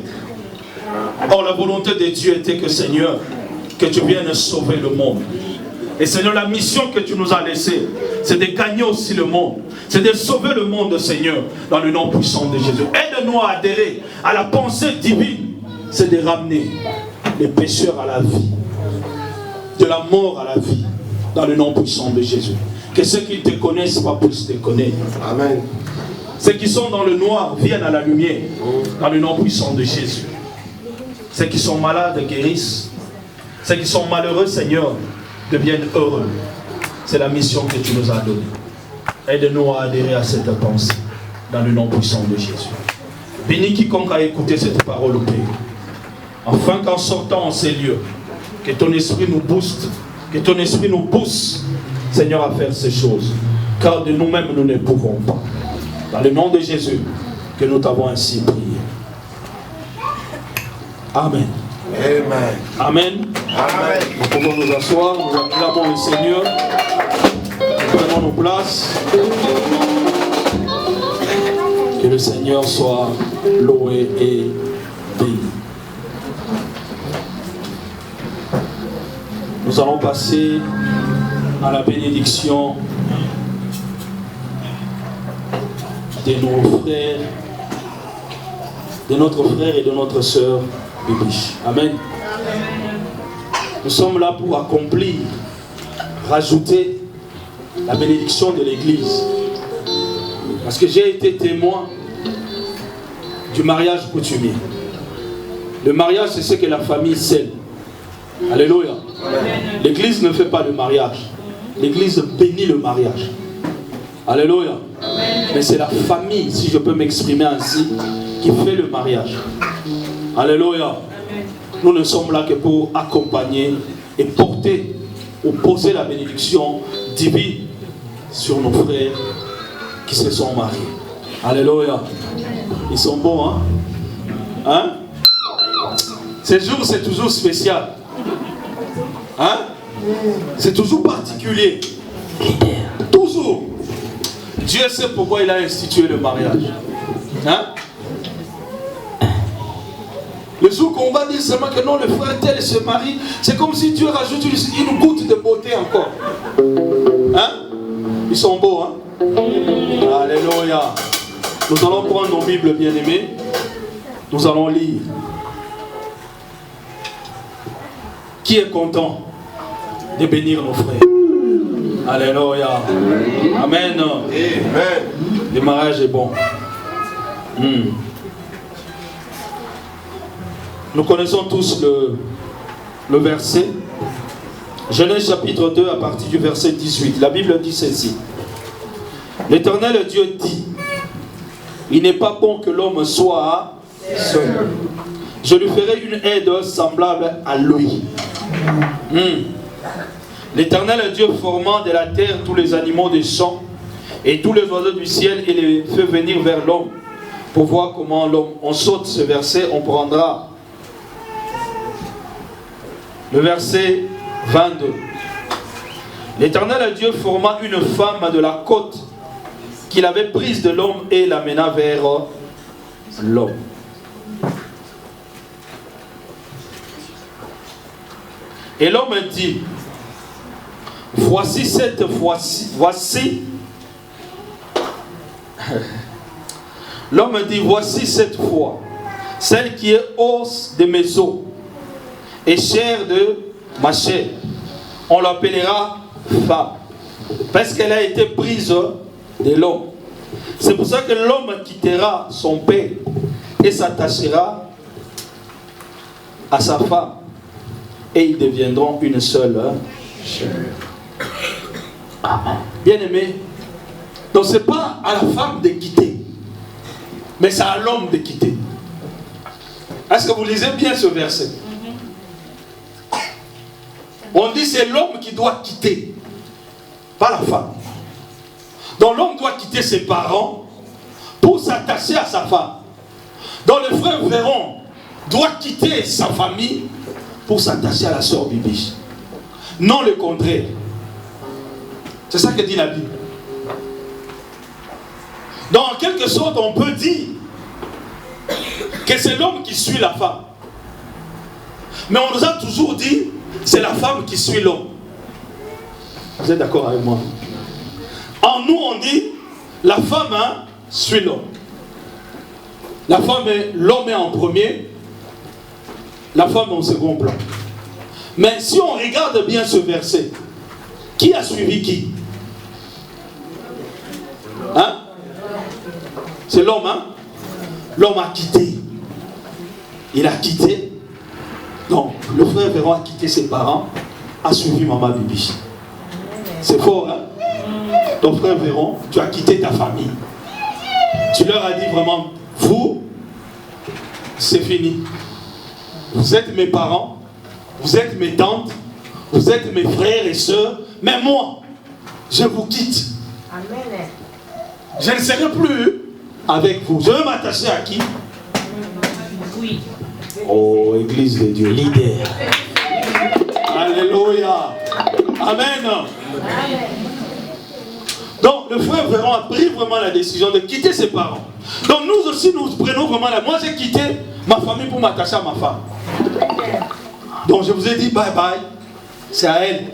Or la volonté de Dieu était que Seigneur, que tu viennes sauver le monde. Et Seigneur, la mission que tu nous as laissée, c'est de gagner aussi le monde. C'est de sauver le monde, Seigneur, dans le nom puissant de Jésus. Aide-nous à adhérer à la pensée divine. C'est de ramener les pécheurs à la vie. De la mort à la vie. Dans le nom puissant de Jésus. Que ceux qui ne te connaissent pas puissent te connaître. Amen. Ceux qui sont dans le noir viennent à la lumière. Dans le nom puissant de Jésus. Ceux qui sont malades guérissent. Ceux qui sont malheureux, Seigneur, deviennent heureux. C'est la mission que tu nous as donnée. Aide-nous à adhérer à cette pensée. Dans le nom puissant de Jésus. Bénis quiconque a écouté cette parole au Père. Afin qu'en sortant en ces lieux, que ton esprit nous booste. Que ton esprit nous pousse, Seigneur, à faire ces choses. Car de nous-mêmes, nous ne pouvons pas. Dans le nom de Jésus, que nous t'avons ainsi prié. Amen. Amen. Amen. Amen. Nous pouvons nous asseoir, nous acclamons le Seigneur. Nous prenons nos places. Que le Seigneur soit loué et béni. Nous allons passer à la bénédiction de nos frères, de notre frère et de notre sœur biblique. Amen. Nous sommes là pour accomplir, rajouter la bénédiction de l'Église. Parce que j'ai été témoin du mariage coutumier. Le mariage, c'est ce que la famille scelle. Alléluia. L'Église ne fait pas le mariage. L'Église bénit le mariage. Alléluia. Mais c'est la famille, si je peux m'exprimer ainsi, qui fait le mariage. Alléluia. Nous ne sommes là que pour accompagner et porter ou poser la bénédiction divine sur nos frères qui se sont mariés. Alléluia. Ils sont bons, hein? Hein? Ces jours, c'est toujours spécial. Hein? C'est toujours particulier. Toujours. Dieu sait pourquoi il a institué le mariage. Hein? Le jour qu'on va dire seulement que non, le frère tel se marie, c'est comme si Dieu rajoute une goutte de beauté encore. Hein? Ils sont beaux, hein? Alléluia. Nous allons prendre nos Bibles bien-aimées. Nous allons lire. Qui est content de bénir nos frères? Alléluia. Amen. Amen. Le mariage est bon. Nous connaissons tous le verset. Genèse chapitre 2 à partir du verset 18. La Bible dit ceci. L'Éternel Dieu dit, il n'est pas bon que l'homme soit seul. Je lui ferai une aide semblable à lui. L'Éternel Dieu formant de la terre tous les animaux des champs et tous les oiseaux du ciel et les fait venir vers l'homme pour voir comment l'homme... On saute ce verset, on prendra le verset 22. L'Éternel Dieu forma une femme de la côte qu'il avait prise de l'homme et l'amena vers l'homme. Et l'homme dit, voici l'homme dit, voici cette fois, celle qui est os de mes os et chair de ma chair. On l'appellera femme, parce qu'elle a été prise de l'homme. C'est pour ça que l'homme quittera son père et s'attachera à sa femme. Et ils deviendront une seule chair. Amen. Bien-aimé, donc ce n'est pas à la femme de quitter, mais c'est à l'homme de quitter. Est-ce que vous lisez bien ce verset? On dit c'est l'homme qui doit quitter, pas la femme. Donc l'homme doit quitter ses parents pour s'attacher à sa femme. Donc le frère Véron doit quitter sa famille pour s'attacher à la sœur Bibi. Non le contraire. C'est ça que dit la Bible. Donc en quelque sorte, on peut dire que c'est l'homme qui suit la femme. Mais on nous a toujours dit, c'est la femme qui suit l'homme. Vous êtes d'accord avec moi? En nous, on dit, la femme suit l'homme. La femme, l'homme est en premier, la femme en second plan. Mais si on regarde bien ce verset, qui a suivi qui? Hein? C'est l'homme, hein? L'homme a quitté. Il a quitté. Donc, le frère Véron a quitté ses parents, a suivi maman Bibi. C'est fort, hein? Ton frère Véron, tu as quitté ta famille. Tu leur as dit vraiment, vous, c'est fini. Vous êtes mes parents, vous êtes mes tantes, vous êtes mes frères et sœurs, mais moi, je vous quitte. Amen. Je ne serai plus avec vous. Je vais m'attacher à qui? Oui. Oh, Église de Dieu, leader. Alléluia. Amen. Donc, le frère Véron a pris vraiment la décision de quitter ses parents. Donc, nous aussi, nous prenons vraiment la... Moi, j'ai quitté ma famille pour m'attacher à ma femme. Donc, je vous ai dit bye bye. C'est à elle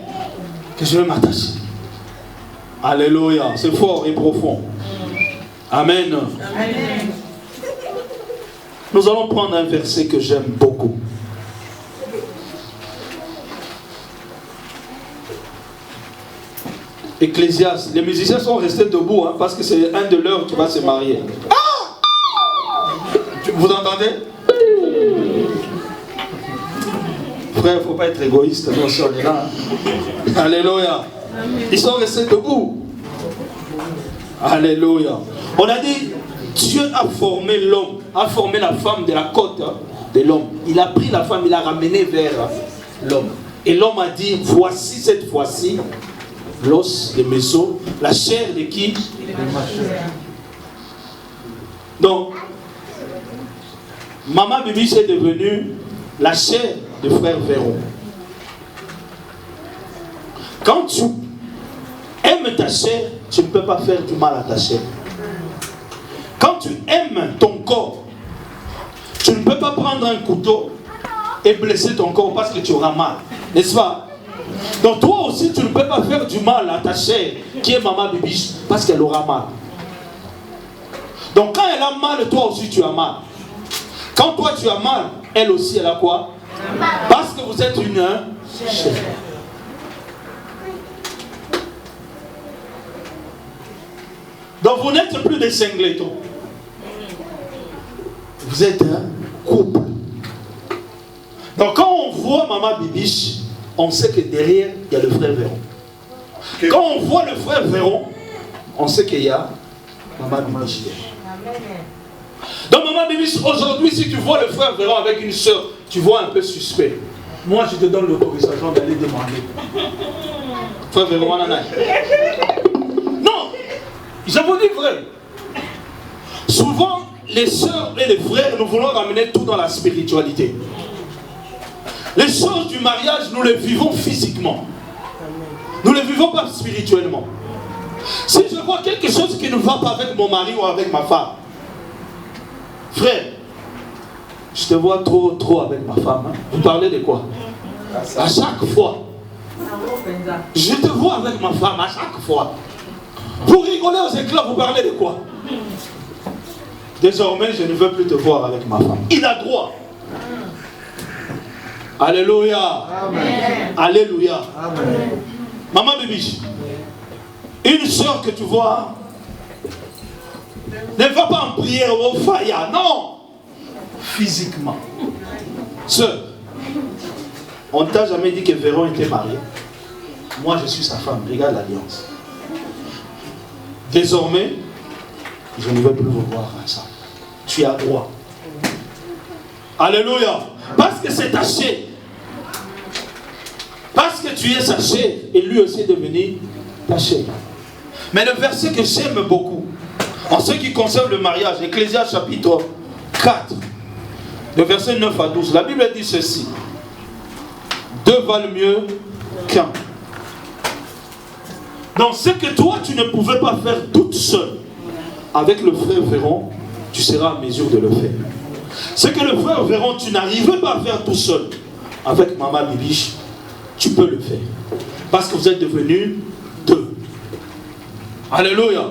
que je vais m'attacher. Alléluia. C'est fort et profond. Amen. Amen. Nous allons prendre un verset que j'aime beaucoup. Ecclésiaste. Les musiciens sont restés debout, hein, parce que c'est un de leurs qui va se marier. Ah! Vous entendez? Frère, il ne faut pas être égoïste. Nous aussi, on est là. Hein. Alléluia. Ils sont restés debout. Alléluia. On a dit, Dieu a formé l'homme a formé la femme de la côte de l'homme. Il a pris la femme, il l'a ramenée vers l'homme. Et l'homme a dit, voici cette fois-ci l'os de mes os, la chair de qui? Donc, Maman Bibiche est devenue la chair de frère Véron. Quand tu aimes ta chair, tu ne peux pas faire du mal à ta chair. Quand tu aimes ton corps, tu ne peux pas prendre un couteau et blesser ton corps parce que tu auras mal. N'est-ce pas? Donc toi aussi, tu ne peux pas faire du mal à ta chair, qui est Maman Bibiche, parce qu'elle aura mal. Donc quand elle a mal, toi aussi tu as mal. Quand toi tu as mal, elle aussi elle a quoi? Parce que vous êtes une chair. Donc vous n'êtes plus des singletons. Vous êtes un couple. Donc quand on voit Maman Bibiche, on sait que derrière, il y a le frère Véron. Quand on voit le frère Véron, on sait qu'il y a Maman Bibiche. Donc Maman Bibiche, aujourd'hui, si tu vois le frère Véron avec une soeur, tu vois un peu suspect. Moi, je te donne l'autorisation d'aller demander. Frère Véron, non, je vous dis vrai. Souvent, les sœurs et les frères, nous voulons ramener tout dans la spiritualité. Les choses du mariage, nous les vivons physiquement. Nous ne les vivons pas spirituellement. Si je vois quelque chose qui ne va pas avec mon mari ou avec ma femme, frère, je te vois trop avec ma femme. Hein? Vous parlez de quoi? À chaque fois. Je te vois avec ma femme à chaque fois. Vous rigolez aux éclats, vous parlez de quoi? Désormais, je ne veux plus te voir avec ma femme. Il a droit. Alléluia. Amen. Alléluia. Amen. Maman Bibiche, une soeur que tu vois ne va pas en prière au faya, non. Physiquement. Sœur, on ne t'a jamais dit que Véron était marié. Moi, je suis sa femme. Regarde l'alliance. Désormais, je ne veux plus vous voir à ça. Tu as droit. Alléluia. Parce que c'est ta chair. Parce que tu es sa chair. Et lui aussi est devenu ta chair. Mais le verset que j'aime beaucoup, en ce qui concerne le mariage, Ecclésiaste chapitre 4, le verset 9 à 12, la Bible dit ceci. Deux valent mieux qu'un. Donc ce que toi tu ne pouvais pas faire toute seule, avec le frère Véron, tu seras en mesure de le faire. Ce que le frère Véron, tu n'arrivais pas à faire tout seul, avec Maman Bibiche, tu peux le faire. Parce que vous êtes devenus deux. Alléluia.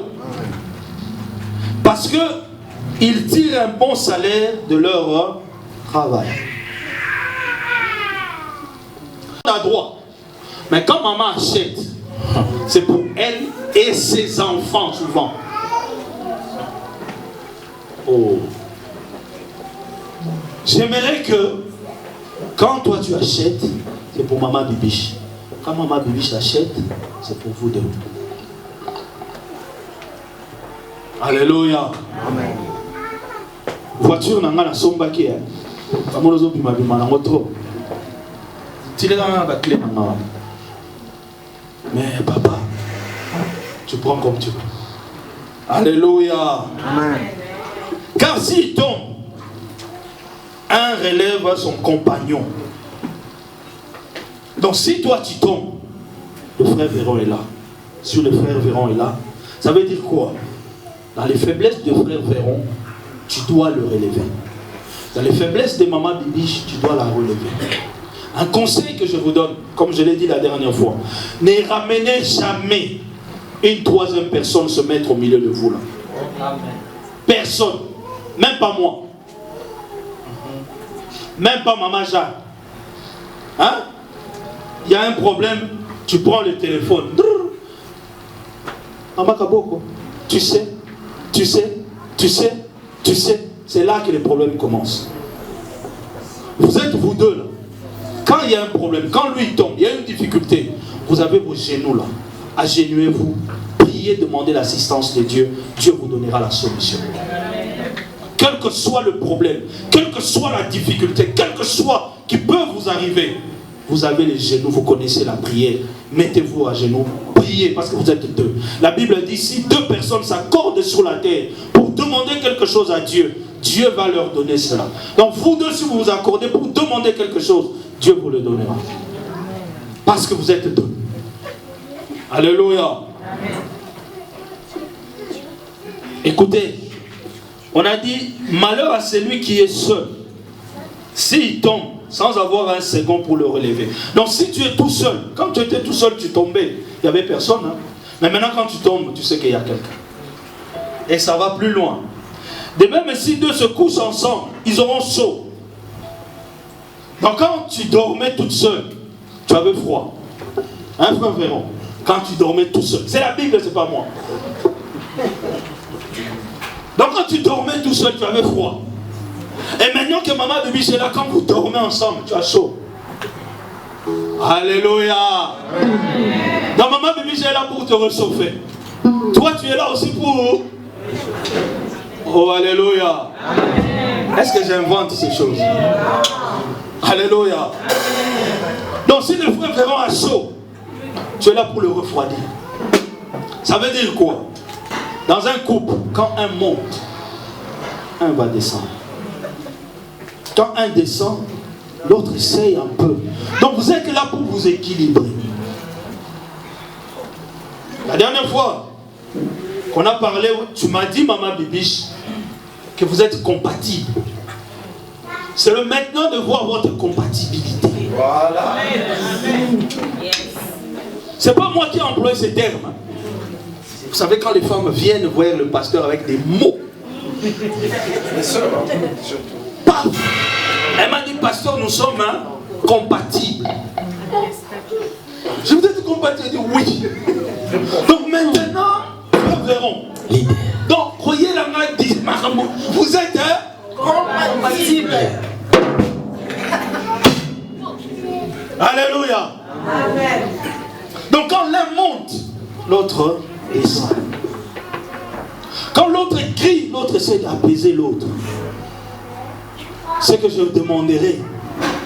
Parce que ils tirent un bon salaire de leur travail. On a droit. Mais quand maman achète, c'est pour elle et ses enfants souvent. Oh. J'aimerais que quand toi tu achètes, c'est pour Maman Bibiche. Quand Maman Bibiche achète, c'est pour vous deux. Alléluia. Amen. Voiture n'a pas somba qui est. Amonozo bima bima na moto. Tile dans la clé maman. Mais papa, tu prends comme tu veux. Alléluia. Amen. Car s'il tombe, un relève à son compagnon. Donc si toi tu tombes, le frère Véron est là. Si le frère Véron est là, ça veut dire quoi? Dans les faiblesses de frère Véron, tu dois le relever. Dans les faiblesses de Maman Bibiche, tu dois la relever. Un conseil que je vous donne, comme je l'ai dit la dernière fois, ne ramenez jamais une troisième personne se mettre au milieu de vous là. Personne. Même pas moi. Même pas Maman Jacques. Hein? Il y a un problème, tu prends le téléphone. Maman Kaboko, tu sais, c'est là que les problèmes commencent. Vous êtes vous deux là. Quand il y a un problème, quand lui tombe, il y a une difficulté, vous avez vos genoux là. Agenouillez-vous, priez, demandez l'assistance de Dieu. Dieu vous donnera la solution. quel que soit le problème, quelle que soit la difficulté, quel que soit qui peut vous arriver, vous avez les genoux, vous connaissez la prière. Mettez-vous à genoux, priez parce que vous êtes deux. La Bible dit si deux personnes s'accordent sur la terre pour demander quelque chose à Dieu, Dieu va leur donner cela. Donc vous deux, si vous vous accordez pour demander quelque chose, Dieu vous le donnera. Parce que vous êtes deux. Alléluia. Écoutez, on a dit malheur à celui qui est seul. S'il tombe sans avoir un second pour le relever. Donc si tu es tout seul, quand tu étais tout seul, tu tombais, il n'y avait personne. Hein? Mais maintenant quand tu tombes, tu sais qu'il y a quelqu'un. Et ça va plus loin. De même, si deux se couchent ensemble, ils auront chaud. Donc quand tu dormais toute seule, tu avais froid. Hein, frère Véron? Quand tu dormais tout seul. C'est la Bible, c'est pas moi. Donc quand tu dormais tout seul, tu avais froid. Et maintenant que maman de Biche est là, quand vous dormez ensemble, tu as chaud. Alléluia. Donc maman de Biche est là pour te réchauffer. Toi, tu es là aussi pour... Oh, alléluia. Est-ce que j'invente ces choses? Alléluia. Donc si le frère Véron a chaud, tu es là pour le refroidir. Ça veut dire quoi? Dans un couple, quand un monte, un va descendre. Quand un descend, l'autre essaye un peu. Donc vous êtes là pour vous équilibrer. La dernière fois qu'on a parlé, tu m'as dit, Maman Bibiche, que vous êtes compatibles. C'est le maintenant de voir votre compatibilité. Voilà. C'est pas moi qui ai employé ces termes. Vous savez, quand les femmes viennent voir le pasteur avec des mots, paf, elle m'a dit, pasteur, nous sommes compatibles. Je vous ai dit compatible, elle dit oui. Donc maintenant, nous verrons. Donc, croyez la main, dit Maramou, vous êtes compatibles. Alléluia. Amen. Donc quand l'un monte, l'autre descend. Quand l'autre crie, l'autre essaie d'apaiser l'autre. Ce que je demanderai,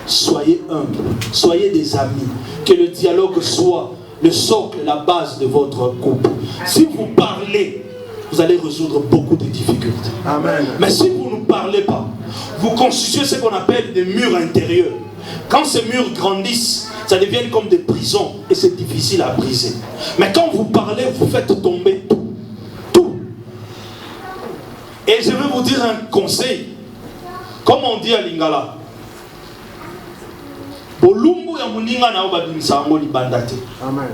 soyez humbles, soyez des amis, que le dialogue soit le socle, la base de votre couple. Si vous parlez, vous allez résoudre beaucoup de difficultés. Amen. Mais si vous ne parlez pas, vous constituez ce qu'on appelle des murs intérieurs. Quand ces murs grandissent, ça devient comme des prisons et c'est difficile à briser. Mais quand vous parlez, vous faites tomber tout. Tout. Et je vais vous dire un conseil. Comme on dit à Lingala, Amen.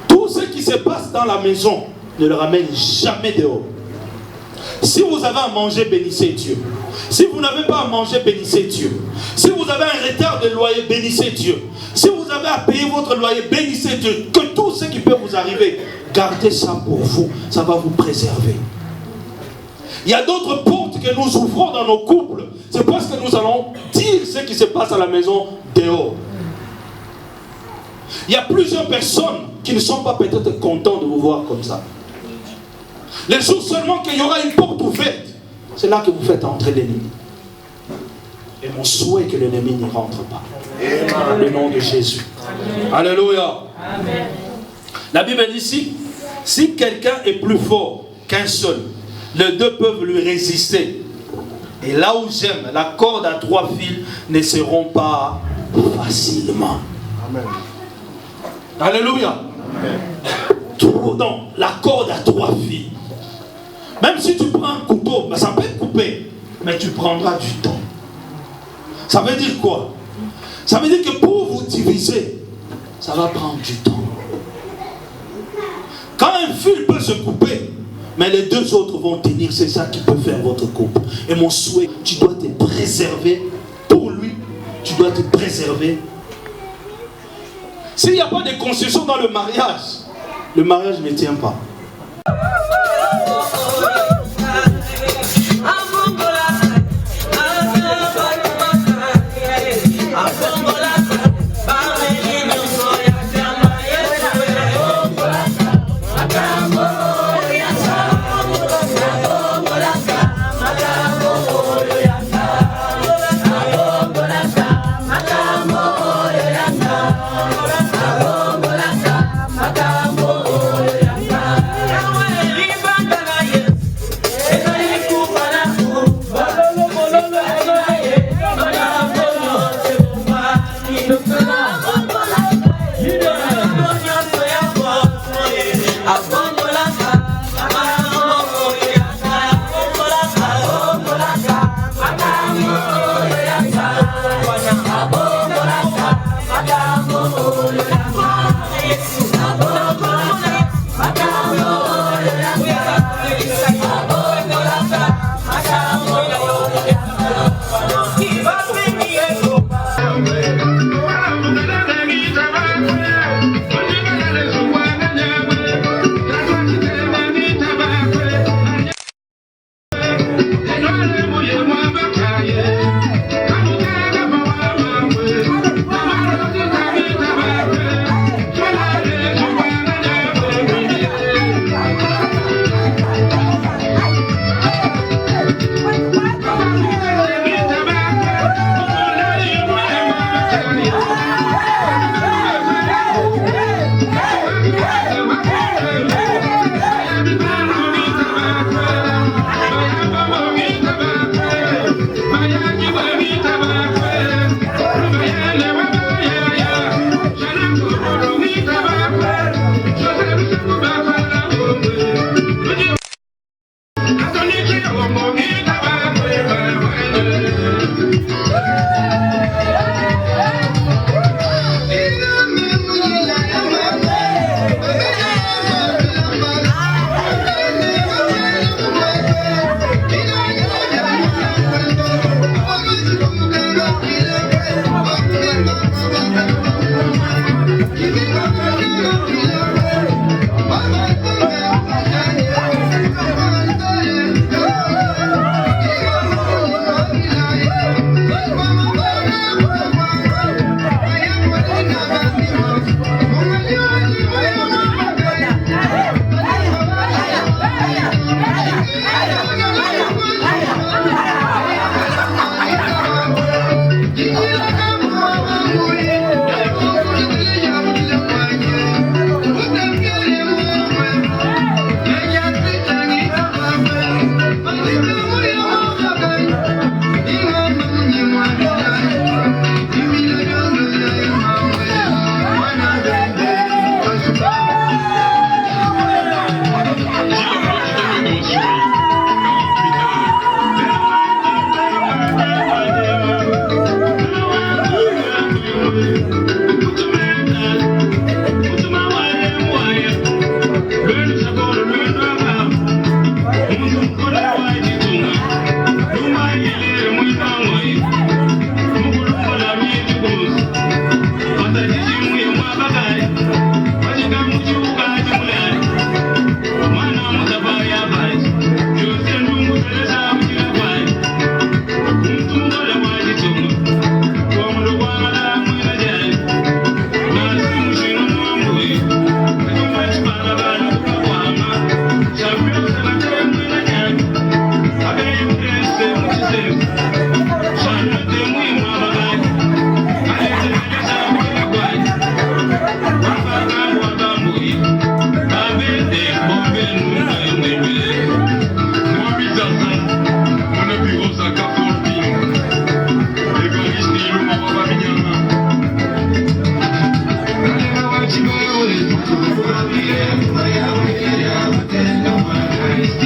Tout ce qui se passe dans la maison ne le ramène jamais dehors. Si vous avez à manger, bénissez Dieu. Si vous n'avez pas à manger, bénissez Dieu. Si vous avez un retard de loyer, bénissez Dieu. Si vous avez à payer votre loyer, bénissez Dieu. Que tout ce qui peut vous arriver, gardez ça pour vous. Ça va vous préserver. Il y a d'autres portes que nous ouvrons dans nos couples. C'est parce que nous allons dire ce qui se passe à la maison dehors. Il y a plusieurs personnes qui ne sont pas peut-être contents de vous voir comme ça. Les jours seulement qu'il y aura une porte ouverte, c'est là que vous faites entrer l'ennemi. Et mon souhait que l'ennemi n'y rentre pas. Dans le nom de Jésus. Alléluia. Amen. La Bible dit ici, si quelqu'un est plus fort qu'un seul, les deux peuvent lui résister. Et là où j'aime, la corde à 3 fils ne seront pas facilement. Amen. Alléluia. Amen. Donc, la corde à 3 fils. Même si tu prends un couteau, ben ça peut être coupé, mais tu prendras du temps. Ça veut dire quoi? Ça veut dire que pour vous diviser, ça va prendre du temps. Quand un fil peut se couper, mais les deux autres vont tenir, c'est ça qui peut faire votre couple. Et mon souhait, tu dois te préserver pour lui, tu dois te préserver. S'il n'y a pas de concession dans le mariage ne tient pas.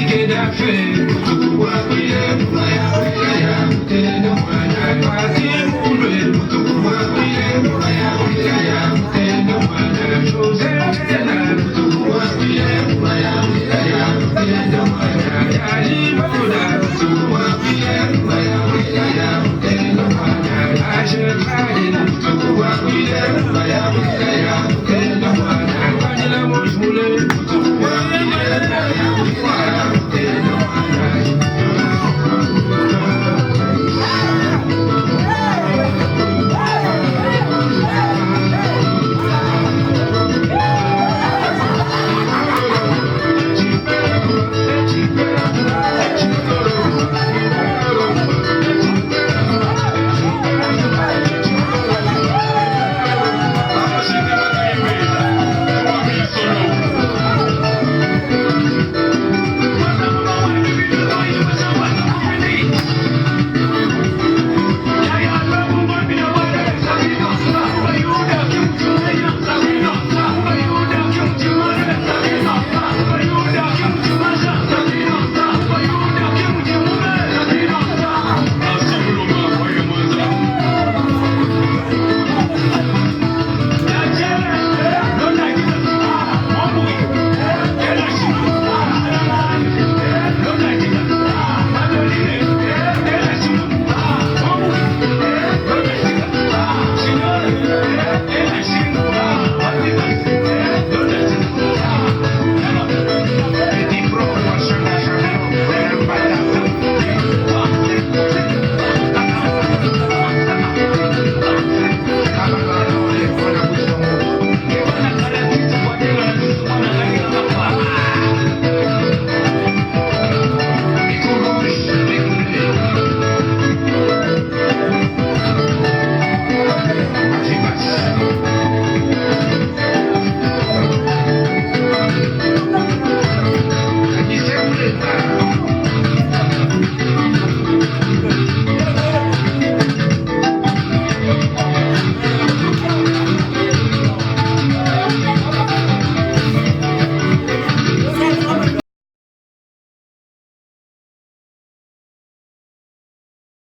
Get that